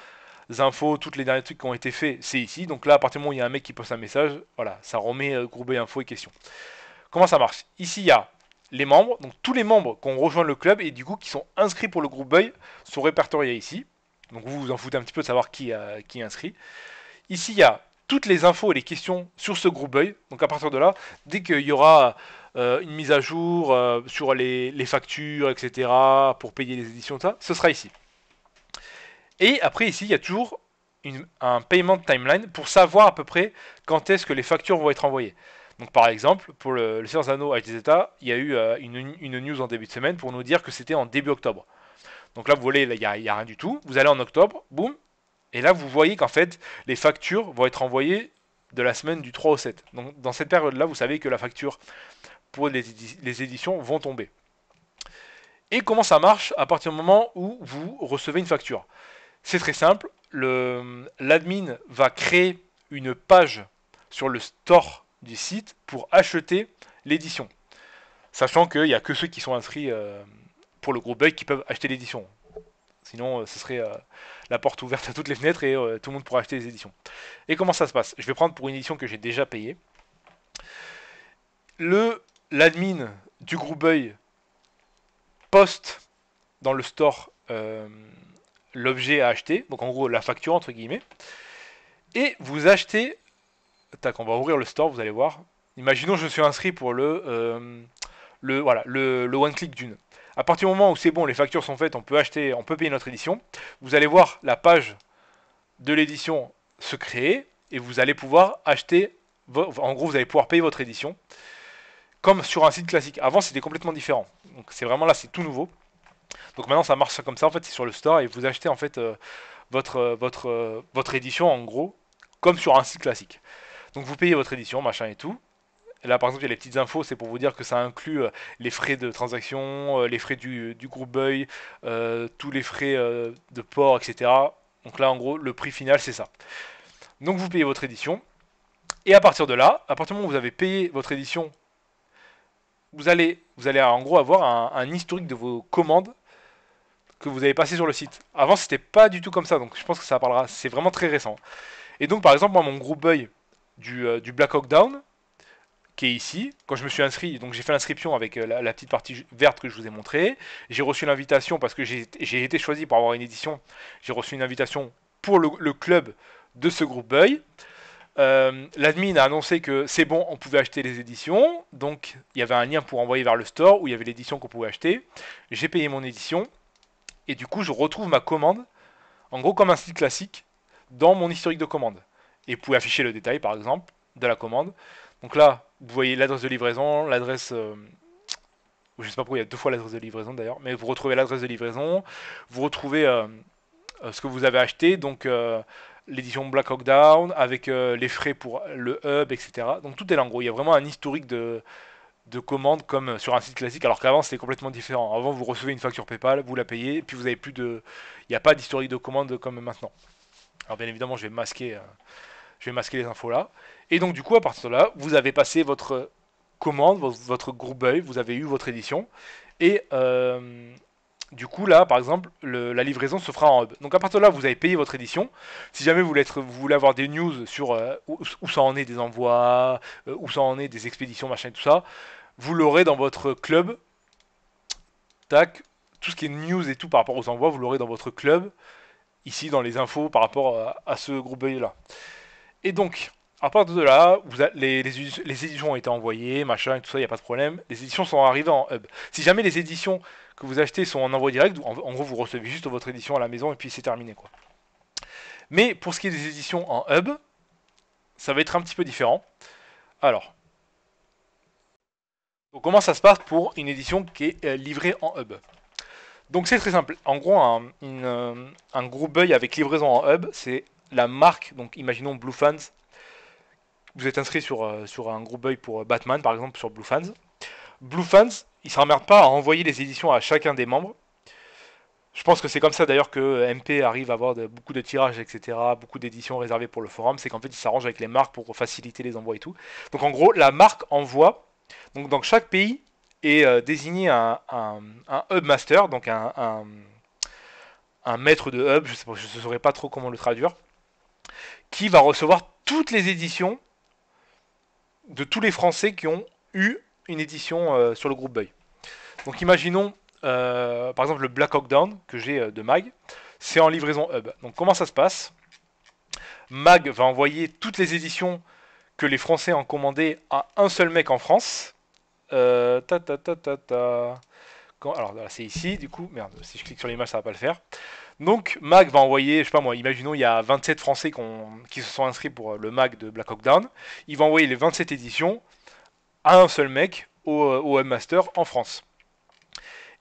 infos, toutes les derniers trucs qui ont été faits, c'est ici. Donc là, à partir du moment où il y a un mec qui poste un message, voilà, ça remet groupe Buy info et questions. Comment ça marche? Ici, il y a les membres, donc tous les membres qui ont rejoint le club et du coup qui sont inscrits pour le groupe Buy sont répertoriés ici. Donc vous vous en foutez un petit peu de savoir qui est inscrit. Ici, il y a toutes les infos et les questions sur ce groupe Buy. Donc à partir de là, dès qu'il y aura une mise à jour sur les factures, etc., pour payer les éditions, ça, ce sera ici. Et après ici, il y a toujours un payment timeline pour savoir à peu près quand est-ce que les factures vont être envoyées. Donc par exemple, pour le Seigneur des Anneaux HDZA, il y a eu une news en début de semaine pour nous dire que c'était en début octobre. Donc là, vous voyez, il n'y a rien du tout. Vous allez en octobre, boum, et là, vous voyez qu'en fait, les factures vont être envoyées de la semaine du 3 au 7. Donc dans cette période-là, vous savez que la facture pour les éditions vont tomber. Et comment ça marche à partir du moment où vous recevez une facture? C'est très simple, l'admin va créer une page sur le store du site pour acheter l'édition. Sachant qu'il n'y a que ceux qui sont inscrits pour le groupe Buy qui peuvent acheter l'édition. Sinon, ce serait la porte ouverte à toutes les fenêtres et tout le monde pourra acheter les éditions. Et comment ça se passe? Je vais prendre pour une édition que j'ai déjà payée. L'admin du groupe Buy poste dans le store l'objet à acheter, donc en gros la facture entre guillemets, et vous achetez, tac, on va ouvrir le store, vous allez voir, imaginons je suis inscrit pour le one click Dune. À partir du moment où c'est bon, les factures sont faites, on peut payer notre édition, vous allez voir la page de l'édition se créer, et vous allez pouvoir acheter, en gros vous allez pouvoir payer votre édition, comme sur un site classique. Avant c'était complètement différent, donc c'est vraiment là, c'est tout nouveau. Donc maintenant ça marche comme ça, en fait c'est sur le store et vous achetez en fait votre édition en gros comme sur un site classique. Donc vous payez votre édition, machin et tout. Et là par exemple il y a les petites infos, c'est pour vous dire que ça inclut les frais de transaction, les frais du groupe Buy, tous les frais de port, etc. Donc là en gros le prix final c'est ça. Donc vous payez votre édition. Et à partir de là, à partir du moment où vous avez payé votre édition, vous allez vous allez en gros avoir un historique de vos commandes que vous avez passées sur le site. Avant, c'était pas du tout comme ça, donc je pense que ça parlera. C'est vraiment très récent. Et donc, par exemple, moi, mon groupe buy du Black Hawk Down, qui est ici, quand je me suis inscrit, donc j'ai fait l'inscription avec la petite partie verte que je vous ai montrée. J'ai reçu l'invitation parce que j'ai été choisi pour avoir une édition. J'ai reçu une invitation pour le club de ce groupe buy. L'admin a annoncé que c'est bon, on pouvait acheter les éditions. Donc il y avait un lien pour envoyer vers le store où il y avait l'édition qu'on pouvait acheter. J'ai payé mon édition. Et du coup, je retrouve ma commande, en gros comme un site classique, dans mon historique de commande. Et vous pouvez afficher le détail, par exemple, de la commande. Donc là, vous voyez l'adresse de livraison, l'adresse... je sais pas pourquoi il y a deux fois l'adresse de livraison d'ailleurs, mais vous retrouvez l'adresse de livraison, vous retrouvez ce que vous avez acheté, donc l'édition Black Hawk Down, avec les frais pour le hub, etc. Donc tout est là en gros, il y a vraiment un historique de commandes comme sur un site classique, alors qu'avant c'était complètement différent. Avant vous recevez une facture PayPal, vous la payez, et puis vous avez plus de... Il n'y a pas d'historique de commande comme maintenant. Alors bien évidemment je vais masquer les infos là. Et donc du coup à partir de là, vous avez passé votre commande, votre groupe buy, vous avez eu votre édition. Et du coup là par exemple la livraison se fera en hub. Donc à partir de là vous avez payé votre édition. Si jamais vous voulez avoir des news sur où ça en est des envois, où ça en est des expéditions, machin et tout ça, vous l'aurez dans votre club. Tac, tout ce qui est news et tout par rapport aux envois, vous l'aurez dans votre club, ici dans les infos par rapport à ce groupe buy là. Et donc, à partir de là, les éditions ont été envoyées, machin, et tout ça, il n'y a pas de problème. Les éditions sont arrivées en hub. Si jamais les éditions que vous achetez sont en envoi direct, en gros, vous recevez juste votre édition à la maison et puis c'est terminé, quoi. Mais pour ce qui est des éditions en hub, ça va être un petit peu différent. Alors, donc comment ça se passe pour une édition qui est livrée en hub? Donc c'est très simple. En gros, un gros buy avec livraison en hub, c'est la marque, donc imaginons Blue Fans. Vous êtes inscrit sur un groupe buy pour Batman, par exemple, sur Blue Fans. Blue Fans, il ne s'emmerde pas à envoyer les éditions à chacun des membres. Je pense que c'est comme ça d'ailleurs que MP arrive à avoir beaucoup de tirages, etc., beaucoup d'éditions réservées pour le forum. C'est qu'en fait, il s'arrange avec les marques pour faciliter les envois et tout. Donc en gros, la marque envoie. Donc dans chaque pays est désigné un hub master, donc un maître de hub, je ne saurais pas trop comment le traduire, qui va recevoir toutes les éditions de tous les Français qui ont eu une édition sur le groupe buy. Donc imaginons par exemple le Black Hawk Down que j'ai de Mag, c'est en livraison hub. Donc comment ça se passe? Mag va envoyer toutes les éditions que les Français ont commandées à un seul mec en France. Ta ta ta ta ta. Alors là, c'est ici, du coup, merde, si je clique sur l'image, ça va pas le faire. Donc Mag va envoyer, je sais pas moi, imaginons il y a 27 Français qui se sont inscrits pour le Mag de Black Hawk Down. Il va envoyer les 27 éditions à un seul mec au webmaster en France.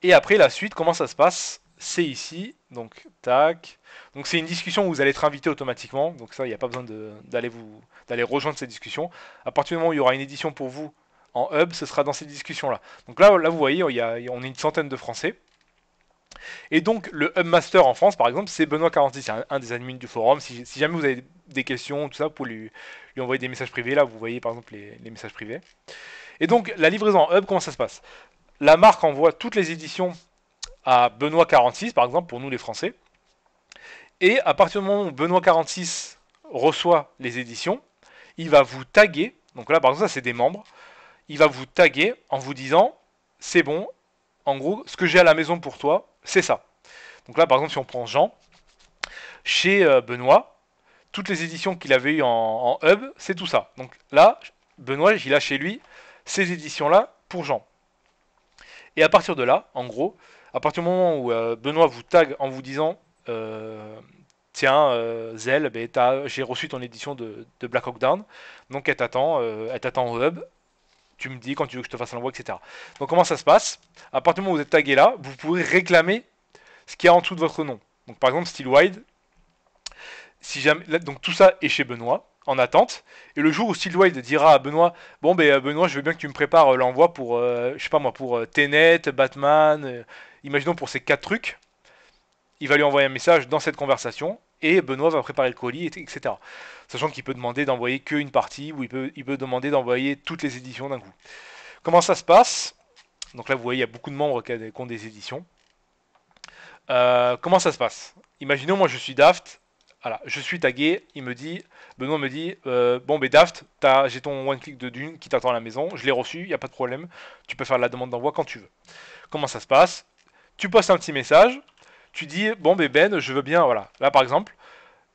Et après la suite, comment ça se passe? C'est ici, donc tac. Donc c'est une discussion où vous allez être invité automatiquement. Donc ça, il n'y a pas besoin d'aller rejoindre cette discussion. À partir du moment où il y aura une édition pour vous en hub, ce sera dans cette discussion-là. Donc là, vous voyez, on est une centaine de Français. Et donc le Hubmaster en France, par exemple, c'est Benoît46, c'est un des admins du forum. Si jamais vous avez des questions, tout ça, pour lui envoyer des messages privés, là, vous voyez par exemple les messages privés. Et donc la livraison en hub, comment ça se passe? La marque envoie toutes les éditions à Benoît46, par exemple, pour nous les Français. Et à partir du moment où Benoît46 reçoit les éditions, il va vous taguer. Donc là, par exemple, ça c'est des membres. Il va vous taguer en vous disant c'est bon, en gros, ce que j'ai à la maison pour toi, c'est ça. Donc là, par exemple, si on prend Jean, chez Benoît, toutes les éditions qu'il avait eues en hub, c'est tout ça. Donc là, Benoît, il a chez lui ces éditions-là pour Jean. Et à partir de là, en gros, à partir du moment où Benoît vous tag en vous disant tiens, Zell, j'ai reçu ton édition de Black Hawk Down, donc elle t'attend au hub, tu me dis quand tu veux que je te fasse l'envoi, etc. Donc comment ça se passe? À partir du moment où vous êtes tagué là, vous pourrez réclamer ce qu'il y a en dessous de votre nom. Donc par exemple, Steelwide, si jamais, donc tout ça est chez Benoît, en attente. Et le jour où Steelwide dira à Benoît, bon ben Benoît, je veux bien que tu me prépares l'envoi pour, je sais pas moi, pour Tenet, Batman, imaginons pour ces 4 trucs, il va lui envoyer un message dans cette conversation et Benoît va préparer le colis, etc. Sachant qu'il peut demander d'envoyer qu'une partie ou il peut demander d'envoyer toutes les éditions d'un coup. Comment ça se passe? Donc là, vous voyez, il y a beaucoup de membres qui ont des éditions. Comment ça se passe? Imaginons, moi, je suis Daft. Voilà, je suis tagué. Benoît me dit, bon, mais Daft, j'ai ton one click de Dune qui t'attend à la maison. Je l'ai reçu, il n'y a pas de problème. Tu peux faire la demande d'envoi quand tu veux. Comment ça se passe? Tu postes un petit message. Tu dis, bon, Ben, je veux bien, voilà. Là, par exemple,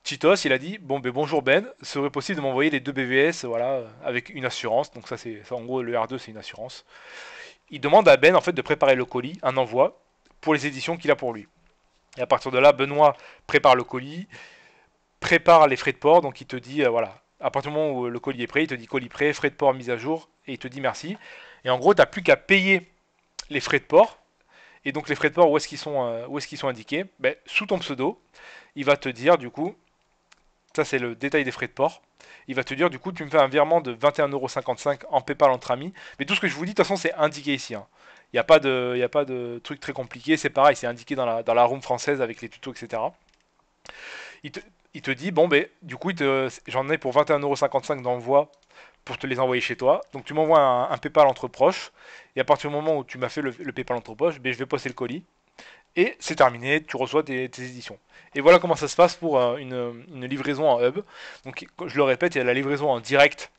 Cheetos, il a dit, bon, bonjour Ben, serait possible de m'envoyer les deux BVS, voilà, avec une assurance. Donc ça, en gros, le R2, c'est une assurance. Il demande à Ben, en fait, de préparer le colis, un envoi, pour les éditions qu'il a pour lui. Et à partir de là, Benoît prépare le colis, prépare les frais de port, donc il te dit, voilà, à partir du moment où le colis est prêt, il te dit colis prêt, frais de port mis à jour, et il te dit merci. Et en gros, tu n'as plus qu'à payer les frais de port. Et donc les frais de port, où est-ce qu'ils sont indiqués? Ben, sous ton pseudo, il va te dire, du coup, ça c'est le détail des frais de port, il va te dire, du coup, tu me fais un virement de 21,55€ en PayPal entre amis. Mais tout ce que je vous dis, de toute façon, c'est indiqué ici. Hein. Il n'y a pas de truc très compliqué, c'est pareil, c'est indiqué dans la room française avec les tutos, etc. Il te, il te dit, bon, ben, du coup, j'en ai pour 21,55€ d'envoi pour te les envoyer chez toi. Donc tu m'envoies un PayPal entre proches, et à partir du moment où tu m'as fait le PayPal entre proches, ben, je vais poster le colis, et c'est terminé, tu reçois tes éditions. Et voilà comment ça se passe pour une livraison en hub. Donc je le répète, il y a la livraison en direct,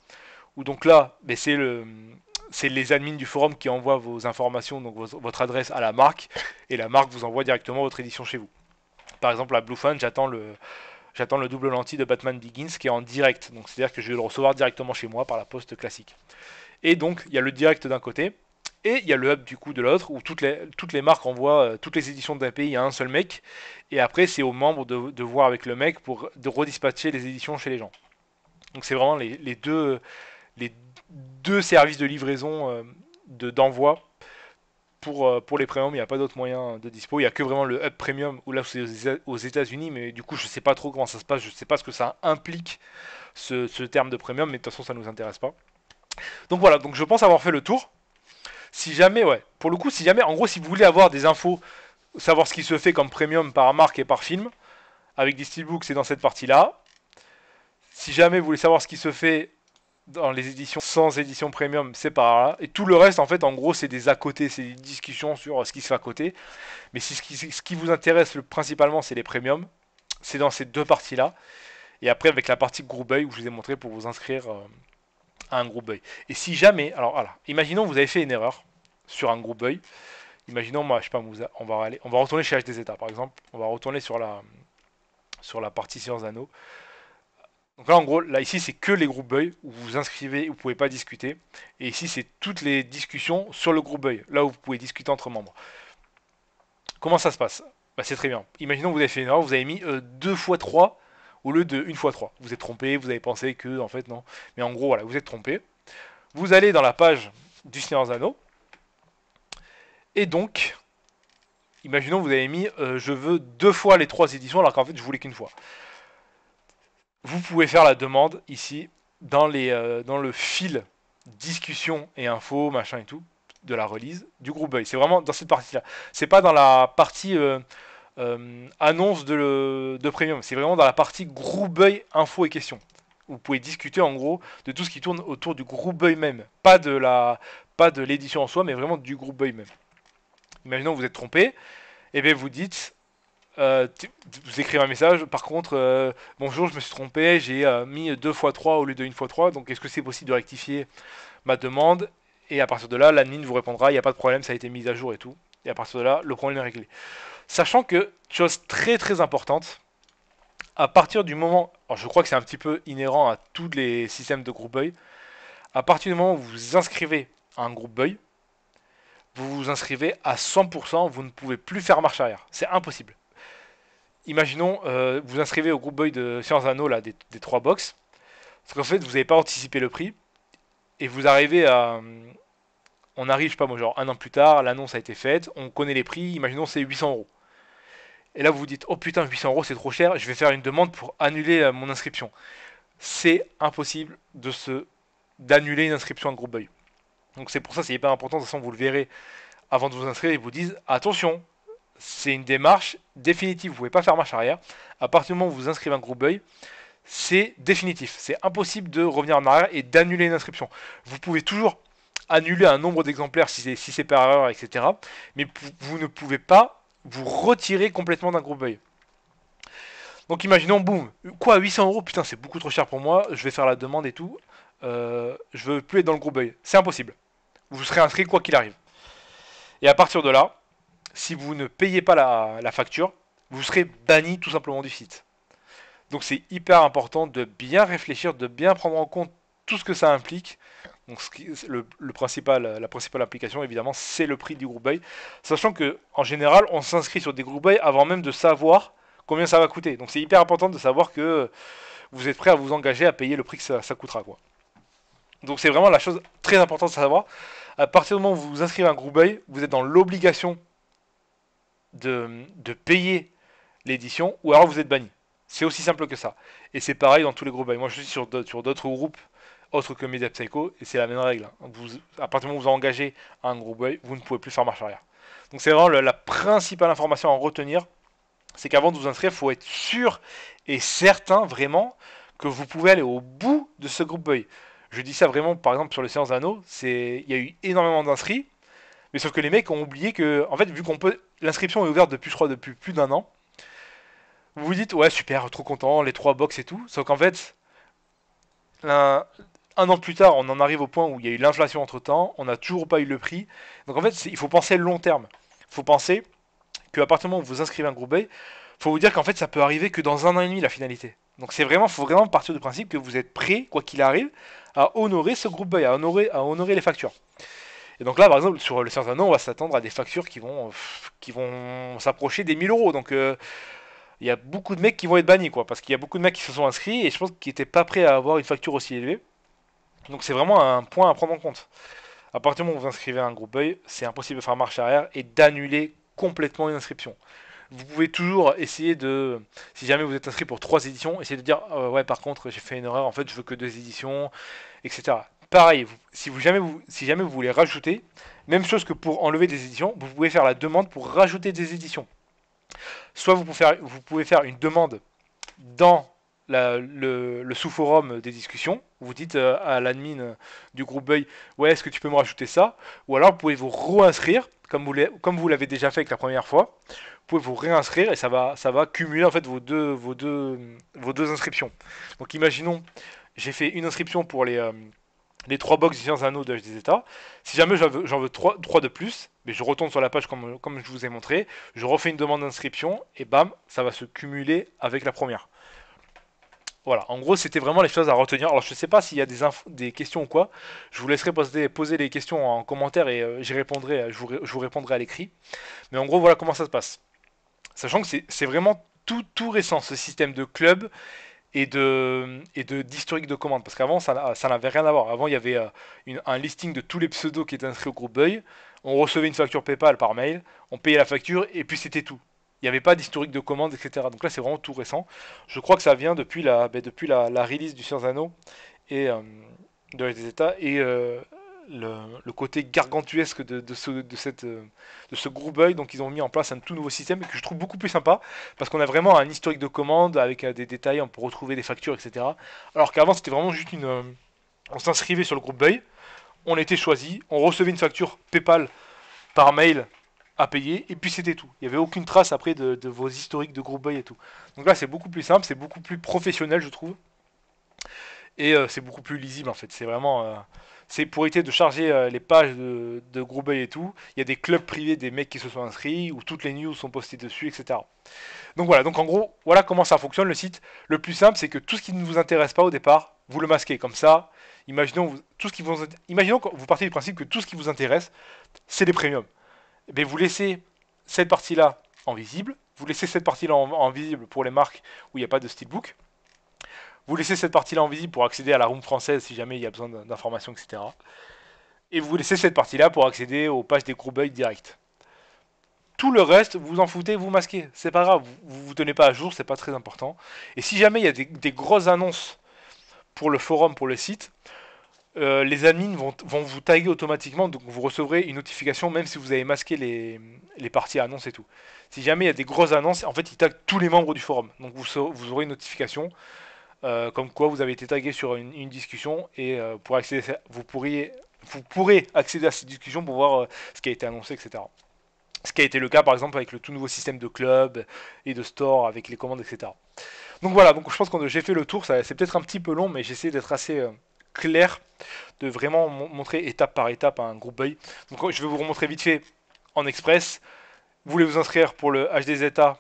où donc là, ben, c'est les admins du forum qui envoient vos informations, donc votre adresse à la marque, et la marque vous envoie directement votre édition chez vous. Par exemple, à Bluefan, j'attends le double lentille de Batman Begins qui est en direct. Donc c'est-à-dire que je vais le recevoir directement chez moi par la poste classique. Et donc il y a le direct d'un côté, et il y a le hub du coup de l'autre, où toutes les marques envoient toutes les éditions d'un pays à un seul mec. Et après c'est aux membres de voir avec le mec de redispatcher les éditions chez les gens. Donc c'est vraiment les deux services de livraison d'envoi pour les premiums. Il n'y a pas d'autre moyen de dispo. Il n'y a que vraiment le hub premium où là c'est aux États-Unis, mais du coup je sais pas trop comment ça se passe. Je sais pas ce que ça implique ce terme de premium, mais de toute façon ça nous intéresse pas. Donc voilà, donc je pense avoir fait le tour. Si jamais, ouais, pour le coup, si jamais, en gros, si vous voulez avoir des infos, savoir ce qui se fait comme premium par marque et par film, avec des steelbooks, c'est dans cette partie-là. Si jamais vous voulez savoir ce qui se fait dans les éditions sans édition premium, c'est par là. Et tout le reste, en fait, en gros, c'est des à côté, c'est des discussions sur ce qui se fait à côté. Mais si ce qui vous intéresse principalement, c'est les premiums. C'est dans ces deux parties-là. Et après, avec la partie groupe buy, où je vous ai montré pour vous inscrire à un groupe buy. Et si jamais, alors voilà, imaginons que vous avez fait une erreur sur un groupe buy. Imaginons, moi, je sais pas, on va retourner chez HDZ par exemple. On va retourner sur la partie Sciences Anneaux. Donc là, en gros, là, ici, c'est que les groupes buy où vous vous inscrivez, où vous pouvez pas discuter. Et ici, c'est toutes les discussions sur le groupe buy, là où vous pouvez discuter entre membres. Comment ça se passe? Bah, c'est très bien. Imaginons que vous avez fait une erreur, vous avez mis 2 fois 3 au lieu de 1 fois 3. Vous êtes trompé, vous avez pensé que, en fait, non. Mais en gros, voilà, vous êtes trompé. Vous allez dans la page du Seigneur des Anneaux. Et donc, imaginons que vous avez mis je veux 2 fois les 3 éditions alors qu'en fait, je voulais qu'une fois. Vous pouvez faire la demande ici dans le fil discussion et info, machin et tout, de la release du groupe buy. C'est vraiment dans cette partie-là. C'est pas dans la partie annonce de premium. C'est vraiment dans la partie groupe buy info et questions. Vous pouvez discuter en gros de tout ce qui tourne autour du groupe buy même. Pas de l'édition en soi, mais vraiment du groupe buy même. Imaginons que vous êtes trompé, et bien vous dites vous écrivez un message, par contre, bonjour, je me suis trompé, j'ai mis 2 fois 3 au lieu de 1 fois 3, donc est-ce que c'est possible de rectifier ma demande? Et à partir de là, l'admin vous répondra, il n'y a pas de problème, ça a été mis à jour et tout. Et à partir de là, le problème est réglé. Sachant que, chose très très importante, à partir du moment, alors je crois que c'est un petit peu inhérent à tous les systèmes de groupe buy, à partir du moment où vous vous inscrivez à un groupe buy, vous vous inscrivez à 100%, vous ne pouvez plus faire marche arrière. C'est impossible. Imaginons, vous inscrivez au groupe buy de Sciences Anneaux, là, des 3 box, parce qu'en fait, vous n'avez pas anticipé le prix, et vous arrivez à... On arrive, je sais pas moi, genre un an plus tard, l'annonce a été faite, on connaît les prix, imaginons c'est 800€. Et là, vous vous dites, oh putain, 800€ c'est trop cher, je vais faire une demande pour annuler mon inscription. C'est impossible d'annuler une inscription à groupe buy. Donc c'est pour ça, c'est hyper important, de toute façon, vous le verrez avant de vous inscrire, ils vous disent, attention, c'est une démarche définitive, vous ne pouvez pas faire marche arrière. À partir du moment où vous inscrivez un groupe buy, c'est définitif. C'est impossible de revenir en arrière et d'annuler une inscription. Vous pouvez toujours annuler un nombre d'exemplaires si c'est par erreur, etc. Mais vous ne pouvez pas vous retirer complètement d'un groupe buy. Donc imaginons, boum, quoi, 800 euros, putain, c'est beaucoup trop cher pour moi, je vais faire la demande et tout. Je veux plus être dans le groupe buy. C'est impossible. Vous serez inscrit quoi qu'il arrive. Et à partir de là, si vous ne payez pas la facture, vous serez banni tout simplement du site. Donc c'est hyper important de bien réfléchir, de bien prendre en compte tout ce que ça implique. Donc la principale application évidemment c'est le prix du groupe buy. Sachant que en général on s'inscrit sur des groupes buy avant même de savoir combien ça va coûter. Donc c'est hyper important de savoir que vous êtes prêt à vous engager à payer le prix que ça coûtera, quoi. Donc c'est vraiment la chose très importante à savoir. À partir du moment où vous vous inscrivez à un groupe buy, vous êtes dans l'obligation de payer l'édition ou alors vous êtes banni. C'est aussi simple que ça. Et c'est pareil dans tous les groupes buy. Moi je suis sur d'autres groupes autres que Media Psycho et c'est la même règle. À partir du moment où vous engagez à un groupe buy, vous ne pouvez plus faire marche arrière. Donc c'est vraiment la principale information à retenir, c'est qu'avant de vous inscrire, il faut être sûr et certain vraiment que vous pouvez aller au bout de ce groupe buy. Je dis ça vraiment, par exemple, sur les séances d'anneaux, il y a eu énormément d'inscrits, mais sauf que les mecs ont oublié que, en fait, vu qu'on peut, l'inscription est ouverte depuis, je crois, depuis plus d'un an, vous vous dites, ouais, super, trop content, les 3 box et tout, sauf qu'en fait, un an plus tard, on en arrive au point où il y a eu l'inflation entre temps, on n'a toujours pas eu le prix, donc en fait, il faut penser long terme. Il faut penser qu'à partir du moment où vous inscrivez un groupe buy, faut vous dire qu'en fait, ça peut arriver que dans un an et demi la finalité. Donc faut vraiment partir du principe que vous êtes prêt, quoi qu'il arrive, à honorer ce groupe buy, à honorer les factures. Et donc là, par exemple, sur le Sciences Anneaux, on va s'attendre à des factures qui vont s'approcher des 1000 euros. Donc il y a beaucoup de mecs qui vont être bannis, quoi, parce qu'il y a beaucoup de mecs qui se sont inscrits et je pense qu'ils n'étaient pas prêts à avoir une facture aussi élevée. Donc c'est vraiment un point à prendre en compte. À partir du moment où vous inscrivez à un groupe buy, c'est impossible de faire marche arrière et d'annuler complètement une inscription. Vous pouvez toujours essayer de, si jamais vous êtes inscrit pour 3 éditions, essayer de dire ouais par contre j'ai fait une erreur, en fait je veux que 2 éditions, etc. Pareil, si jamais vous voulez rajouter, même chose que pour enlever des éditions, vous pouvez faire la demande pour rajouter des éditions. Soit vous pouvez faire une demande dans le sous-forum des discussions. Vous dites à l'admin du groupe buy, ouais, est-ce que tu peux me rajouter ça? Ou alors vous pouvez vous réinscrire, comme vous l'avez déjà fait avec la première fois. Vous pouvez vous réinscrire et ça va cumuler en fait vos deux inscriptions. Donc imaginons, j'ai fait une inscription pour les 3 box du Sciences Anneaux de des États. Si jamais j'en veux 3 de plus, mais je retourne sur la page comme je vous ai montré, je refais une demande d'inscription et bam, ça va se cumuler avec la première. Voilà, en gros, c'était vraiment les choses à retenir. Alors, je sais pas s'il y a des questions ou quoi. Je vous laisserai poser les questions en commentaire et j'y répondrai, je vous répondrai à l'écrit. Mais en gros, voilà comment ça se passe. Sachant que c'est vraiment tout récent, ce système de club et d'historique de commande. Parce qu'avant, ça n'avait rien à voir. Avant, il y avait un listing de tous les pseudos qui étaient inscrits au groupe buy. On recevait une facture PayPal par mail, on payait la facture et puis c'était tout. Il n'y avait pas d'historique de commande, etc. Donc là, c'est vraiment tout récent. Je crois que ça vient depuis la release du Sciences Anneaux et des États et le côté gargantuesque de ce groupe buy. Donc ils ont mis en place un tout nouveau système que je trouve beaucoup plus sympa parce qu'on a vraiment un historique de commande avec des détails, on peut retrouver des factures, etc. Alors qu'avant, c'était vraiment juste on s'inscrivait sur le groupe buy, on était choisi, on recevait une facture PayPal par mail à payer, et puis c'était tout. Il n'y avait aucune trace après de vos historiques de groupe buy et tout. Donc là, c'est beaucoup plus simple, c'est beaucoup plus professionnel, je trouve. Et c'est beaucoup plus lisible en fait. C'est vraiment. C'est pour éviter de charger les pages de groupe buy et tout. Il y a des clubs privés des mecs qui se sont inscrits, où toutes les news sont postées dessus, etc. Donc voilà, donc en gros, voilà comment ça fonctionne le site. Le plus simple, c'est que tout ce qui ne vous intéresse pas au départ, vous le masquez comme ça. Imaginons que vous partez du principe que tout ce qui vous intéresse, c'est les premiums. Eh bien, vous laissez cette partie-là en visible, vous laissez cette partie-là en visible pour les marques où il n'y a pas de steelbook, vous laissez cette partie-là en visible pour accéder à la room française si jamais il y a besoin d'informations, etc. Et vous laissez cette partie-là pour accéder aux pages des group buy direct. Tout le reste, vous en foutez, vous masquez. C'est pas grave, vous vous tenez pas à jour, c'est pas très important. Et si jamais il y a des grosses annonces pour le forum, pour le site, les admins vont vous taguer automatiquement, donc vous recevrez une notification même si vous avez masqué les parties annonces et tout. Si jamais il y a des grosses annonces, en fait ils taguent tous les membres du forum. Donc vous aurez une notification comme quoi vous avez été tagué sur une discussion et vous pourriez vous pourrez accéder à ces discussions pour voir ce qui a été annoncé, etc. Ce qui a été le cas par exemple avec le tout nouveau système de club et de store avec les commandes, etc. Donc voilà, donc je pense que j'ai fait le tour, c'est peut-être un petit peu long, mais j'essaie d'être assez clair, de vraiment montrer étape par étape un groupe buy. Donc je vais vous remontrer vite fait en express. Vous voulez vous inscrire pour le HDZA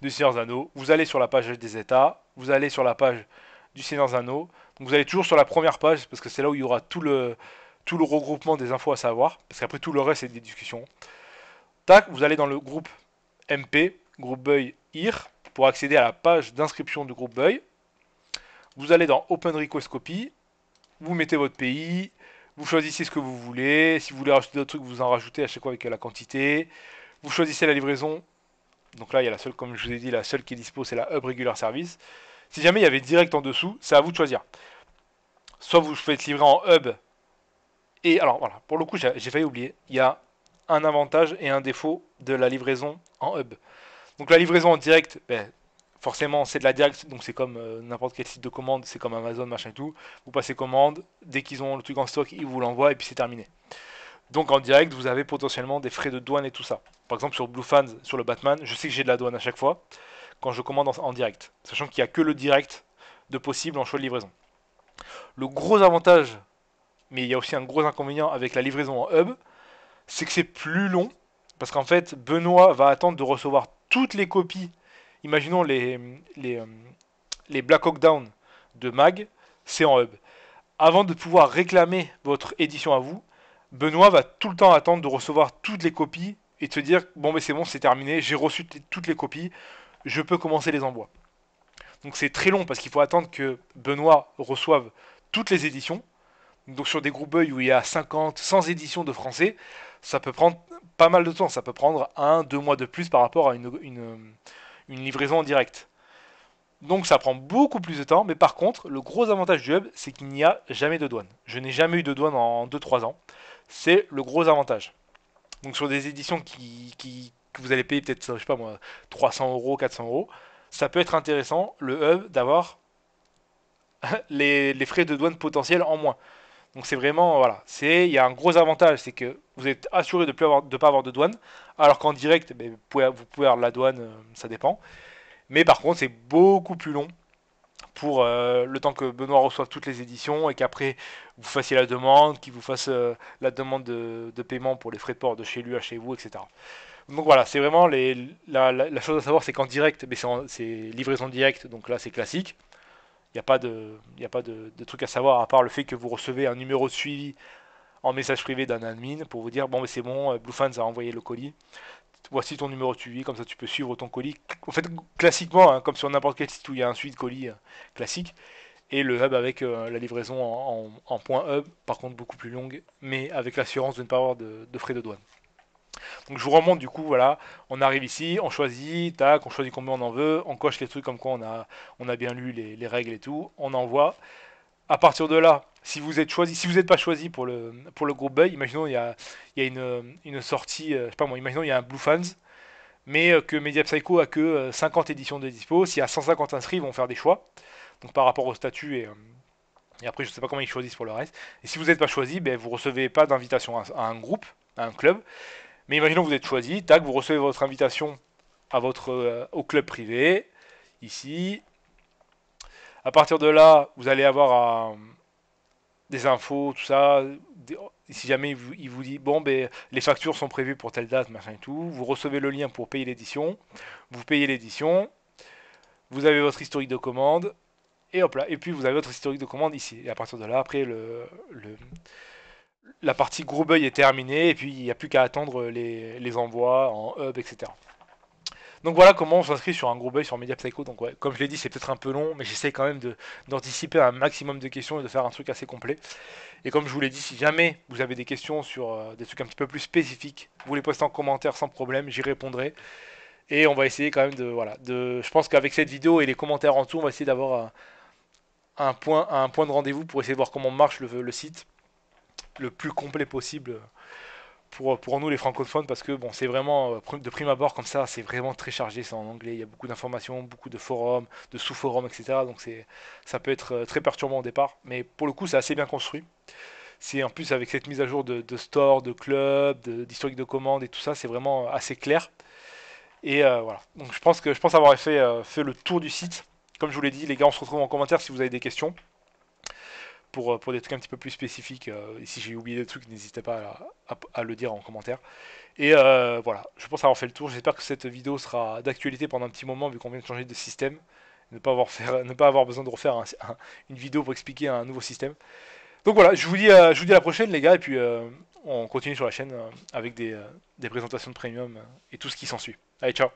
du Seigneur Anneaux, vous allez sur la page HDZA, vous allez sur la page du Seigneur Anneaux, donc vous allez toujours sur la première page, parce que c'est là où il y aura tout le regroupement des infos à savoir, parce qu'après tout le reste c'est des discussions. Tac, vous allez dans le groupe MP, groupe Buy IR, pour accéder à la page d'inscription du groupe Buy. Vous allez dans Open Request Copy, vous mettez votre pays, vous choisissez ce que vous voulez, si vous voulez rajouter d'autres trucs, vous en rajoutez à chaque fois avec la quantité. Vous choisissez la livraison, donc là il y a la seule, comme je vous ai dit, la seule qui est dispo, c'est la Hub Regular Service. Si jamais il y avait direct en dessous, c'est à vous de choisir. Soit vous faites livrer en Hub, et alors voilà, pour le coup j'ai failli oublier, il y a un avantage et un défaut de la livraison en Hub. Donc la livraison en direct, ben, forcément c'est de la direct, donc c'est comme n'importe quel site de commande, c'est comme Amazon, machin et tout. Vous passez commande, dès qu'ils ont le truc en stock, ils vous l'envoient et puis c'est terminé. Donc en direct, vous avez potentiellement des frais de douane et tout ça. Par exemple sur BlueFans, sur le Batman, je sais que j'ai de la douane à chaque fois quand je commande en direct, sachant qu'il n'y a que le direct de possible en choix de livraison. Le gros avantage, mais il y a aussi un gros inconvénient avec la livraison en hub, c'est que c'est plus long, parce qu'en fait, Benoît va attendre de recevoir toutes les copies. Imaginons les Black Hawk Down de Mag, c'est en hub. Avant de pouvoir réclamer votre édition à vous, Benoît va tout le temps attendre de recevoir toutes les copies et de se dire bon, mais c'est bon, c'est terminé, j'ai reçu toutes les copies, je peux commencer les envois. Donc c'est très long parce qu'il faut attendre que Benoît reçoive toutes les éditions. Donc sur des groupes Buy où il y a 50, 100 éditions de français, ça peut prendre pas mal de temps. Ça peut prendre 1, 2 mois de plus par rapport à une livraison en direct. Donc ça prend beaucoup plus de temps, mais par contre, le gros avantage du hub, c'est qu'il n'y a jamais de douane. Je n'ai jamais eu de douane en 2, 3 ans. C'est le gros avantage. Donc sur des éditions que vous allez payer peut-être, je sais pas moi, 300 euros, 400 euros, ça peut être intéressant, le hub, d'avoir les frais de douane potentiels en moins. Donc c'est vraiment, voilà, il y a un gros avantage, c'est que vous êtes assuré de ne pas avoir de douane, alors qu'en direct, ben, vous pouvez avoir de la douane, ça dépend. Mais par contre, c'est beaucoup plus long pour le temps que Benoît reçoive toutes les éditions et qu'après vous fassiez la demande, qu'il vous fasse la demande de paiement pour les frais de port de chez lui à chez vous, etc. Donc voilà, c'est vraiment la chose à savoir, c'est qu'en direct, mais c'est livraison directe, donc là c'est classique. Il n'y a pas, de truc à savoir à part le fait que vous recevez un numéro de suivi en message privé d'un admin pour vous dire bon mais c'est bon, Bluefans a envoyé le colis, voici ton numéro de suivi, comme ça tu peux suivre ton colis. En fait, classiquement, hein, comme sur n'importe quel site où il y a un suivi de colis classique, et le hub avec la livraison en point hub, par contre beaucoup plus longue, mais avec l'assurance de ne pas avoir de frais de douane. Donc je vous remonte du coup, voilà, on arrive ici, on choisit, tac, on choisit combien on en veut, on coche les trucs comme quoi on a bien lu les règles et tout, on envoie. À partir de là, si vous n'êtes pas choisi pour le groupe Buy, imaginons il y a une sortie, je sais pas moi, imaginons il y a un Blue Fans, mais que Media Psycho a que 50 éditions de dispo, s'il y a 150 inscrits, ils vont faire des choix, donc par rapport au statut et après je sais pas comment ils choisissent pour le reste. Et si vous n'êtes pas choisi, ben, vous recevez pas d'invitation à un groupe, à un club, mais imaginons que vous êtes choisi, tac, vous recevez votre invitation au club privé, ici. À partir de là, vous allez avoir des infos, tout ça. Si jamais il vous dit, bon, ben, les factures sont prévues pour telle date, machin et tout, vous recevez le lien pour payer l'édition, vous payez l'édition, vous avez votre historique de commande, et hop là. Et puis vous avez votre historique de commande ici. Et à partir de là, après, la partie gros buy est terminée, et puis il n'y a plus qu'à attendre les envois en hub, etc. Donc voilà comment on s'inscrit sur un gros buy sur Media Psycho. Donc ouais, comme je l'ai dit, c'est peut-être un peu long, mais j'essaie quand même d'anticiper un maximum de questions et de faire un truc assez complet. Et comme je vous l'ai dit, si jamais vous avez des questions sur des trucs un petit peu plus spécifiques, vous les postez en commentaire sans problème, j'y répondrai. Et on va essayer quand même je pense qu'avec cette vidéo et les commentaires en dessous, on va essayer d'avoir un point de rendez-vous pour essayer de voir comment marche le site le plus complet possible pour nous les francophones, parce que bon, c'est vraiment de prime abord comme ça, c'est vraiment très chargé, c'est en anglais, il y a beaucoup d'informations, beaucoup de forums, de sous-forums, etc. Donc ça peut être très perturbant au départ, mais pour le coup c'est assez bien construit. C'est en plus avec cette mise à jour de store, de club, d'historique de commandes et tout ça, c'est vraiment assez clair. Et voilà. Donc je pense avoir fait le tour du site. Comme je vous l'ai dit, les gars, on se retrouve en commentaire si vous avez des questions pour des trucs un petit peu plus spécifiques. Et si j'ai oublié des trucs, n'hésitez pas à le dire en commentaire. Et voilà, je pense avoir fait le tour. J'espère que cette vidéo sera d'actualité pendant un petit moment vu qu'on vient de changer de système. Ne pas avoir besoin de refaire une vidéo pour expliquer un nouveau système. Donc voilà, je vous dis à la prochaine les gars, et puis on continue sur la chaîne avec des présentations de premium et tout ce qui s'ensuit. Allez, ciao!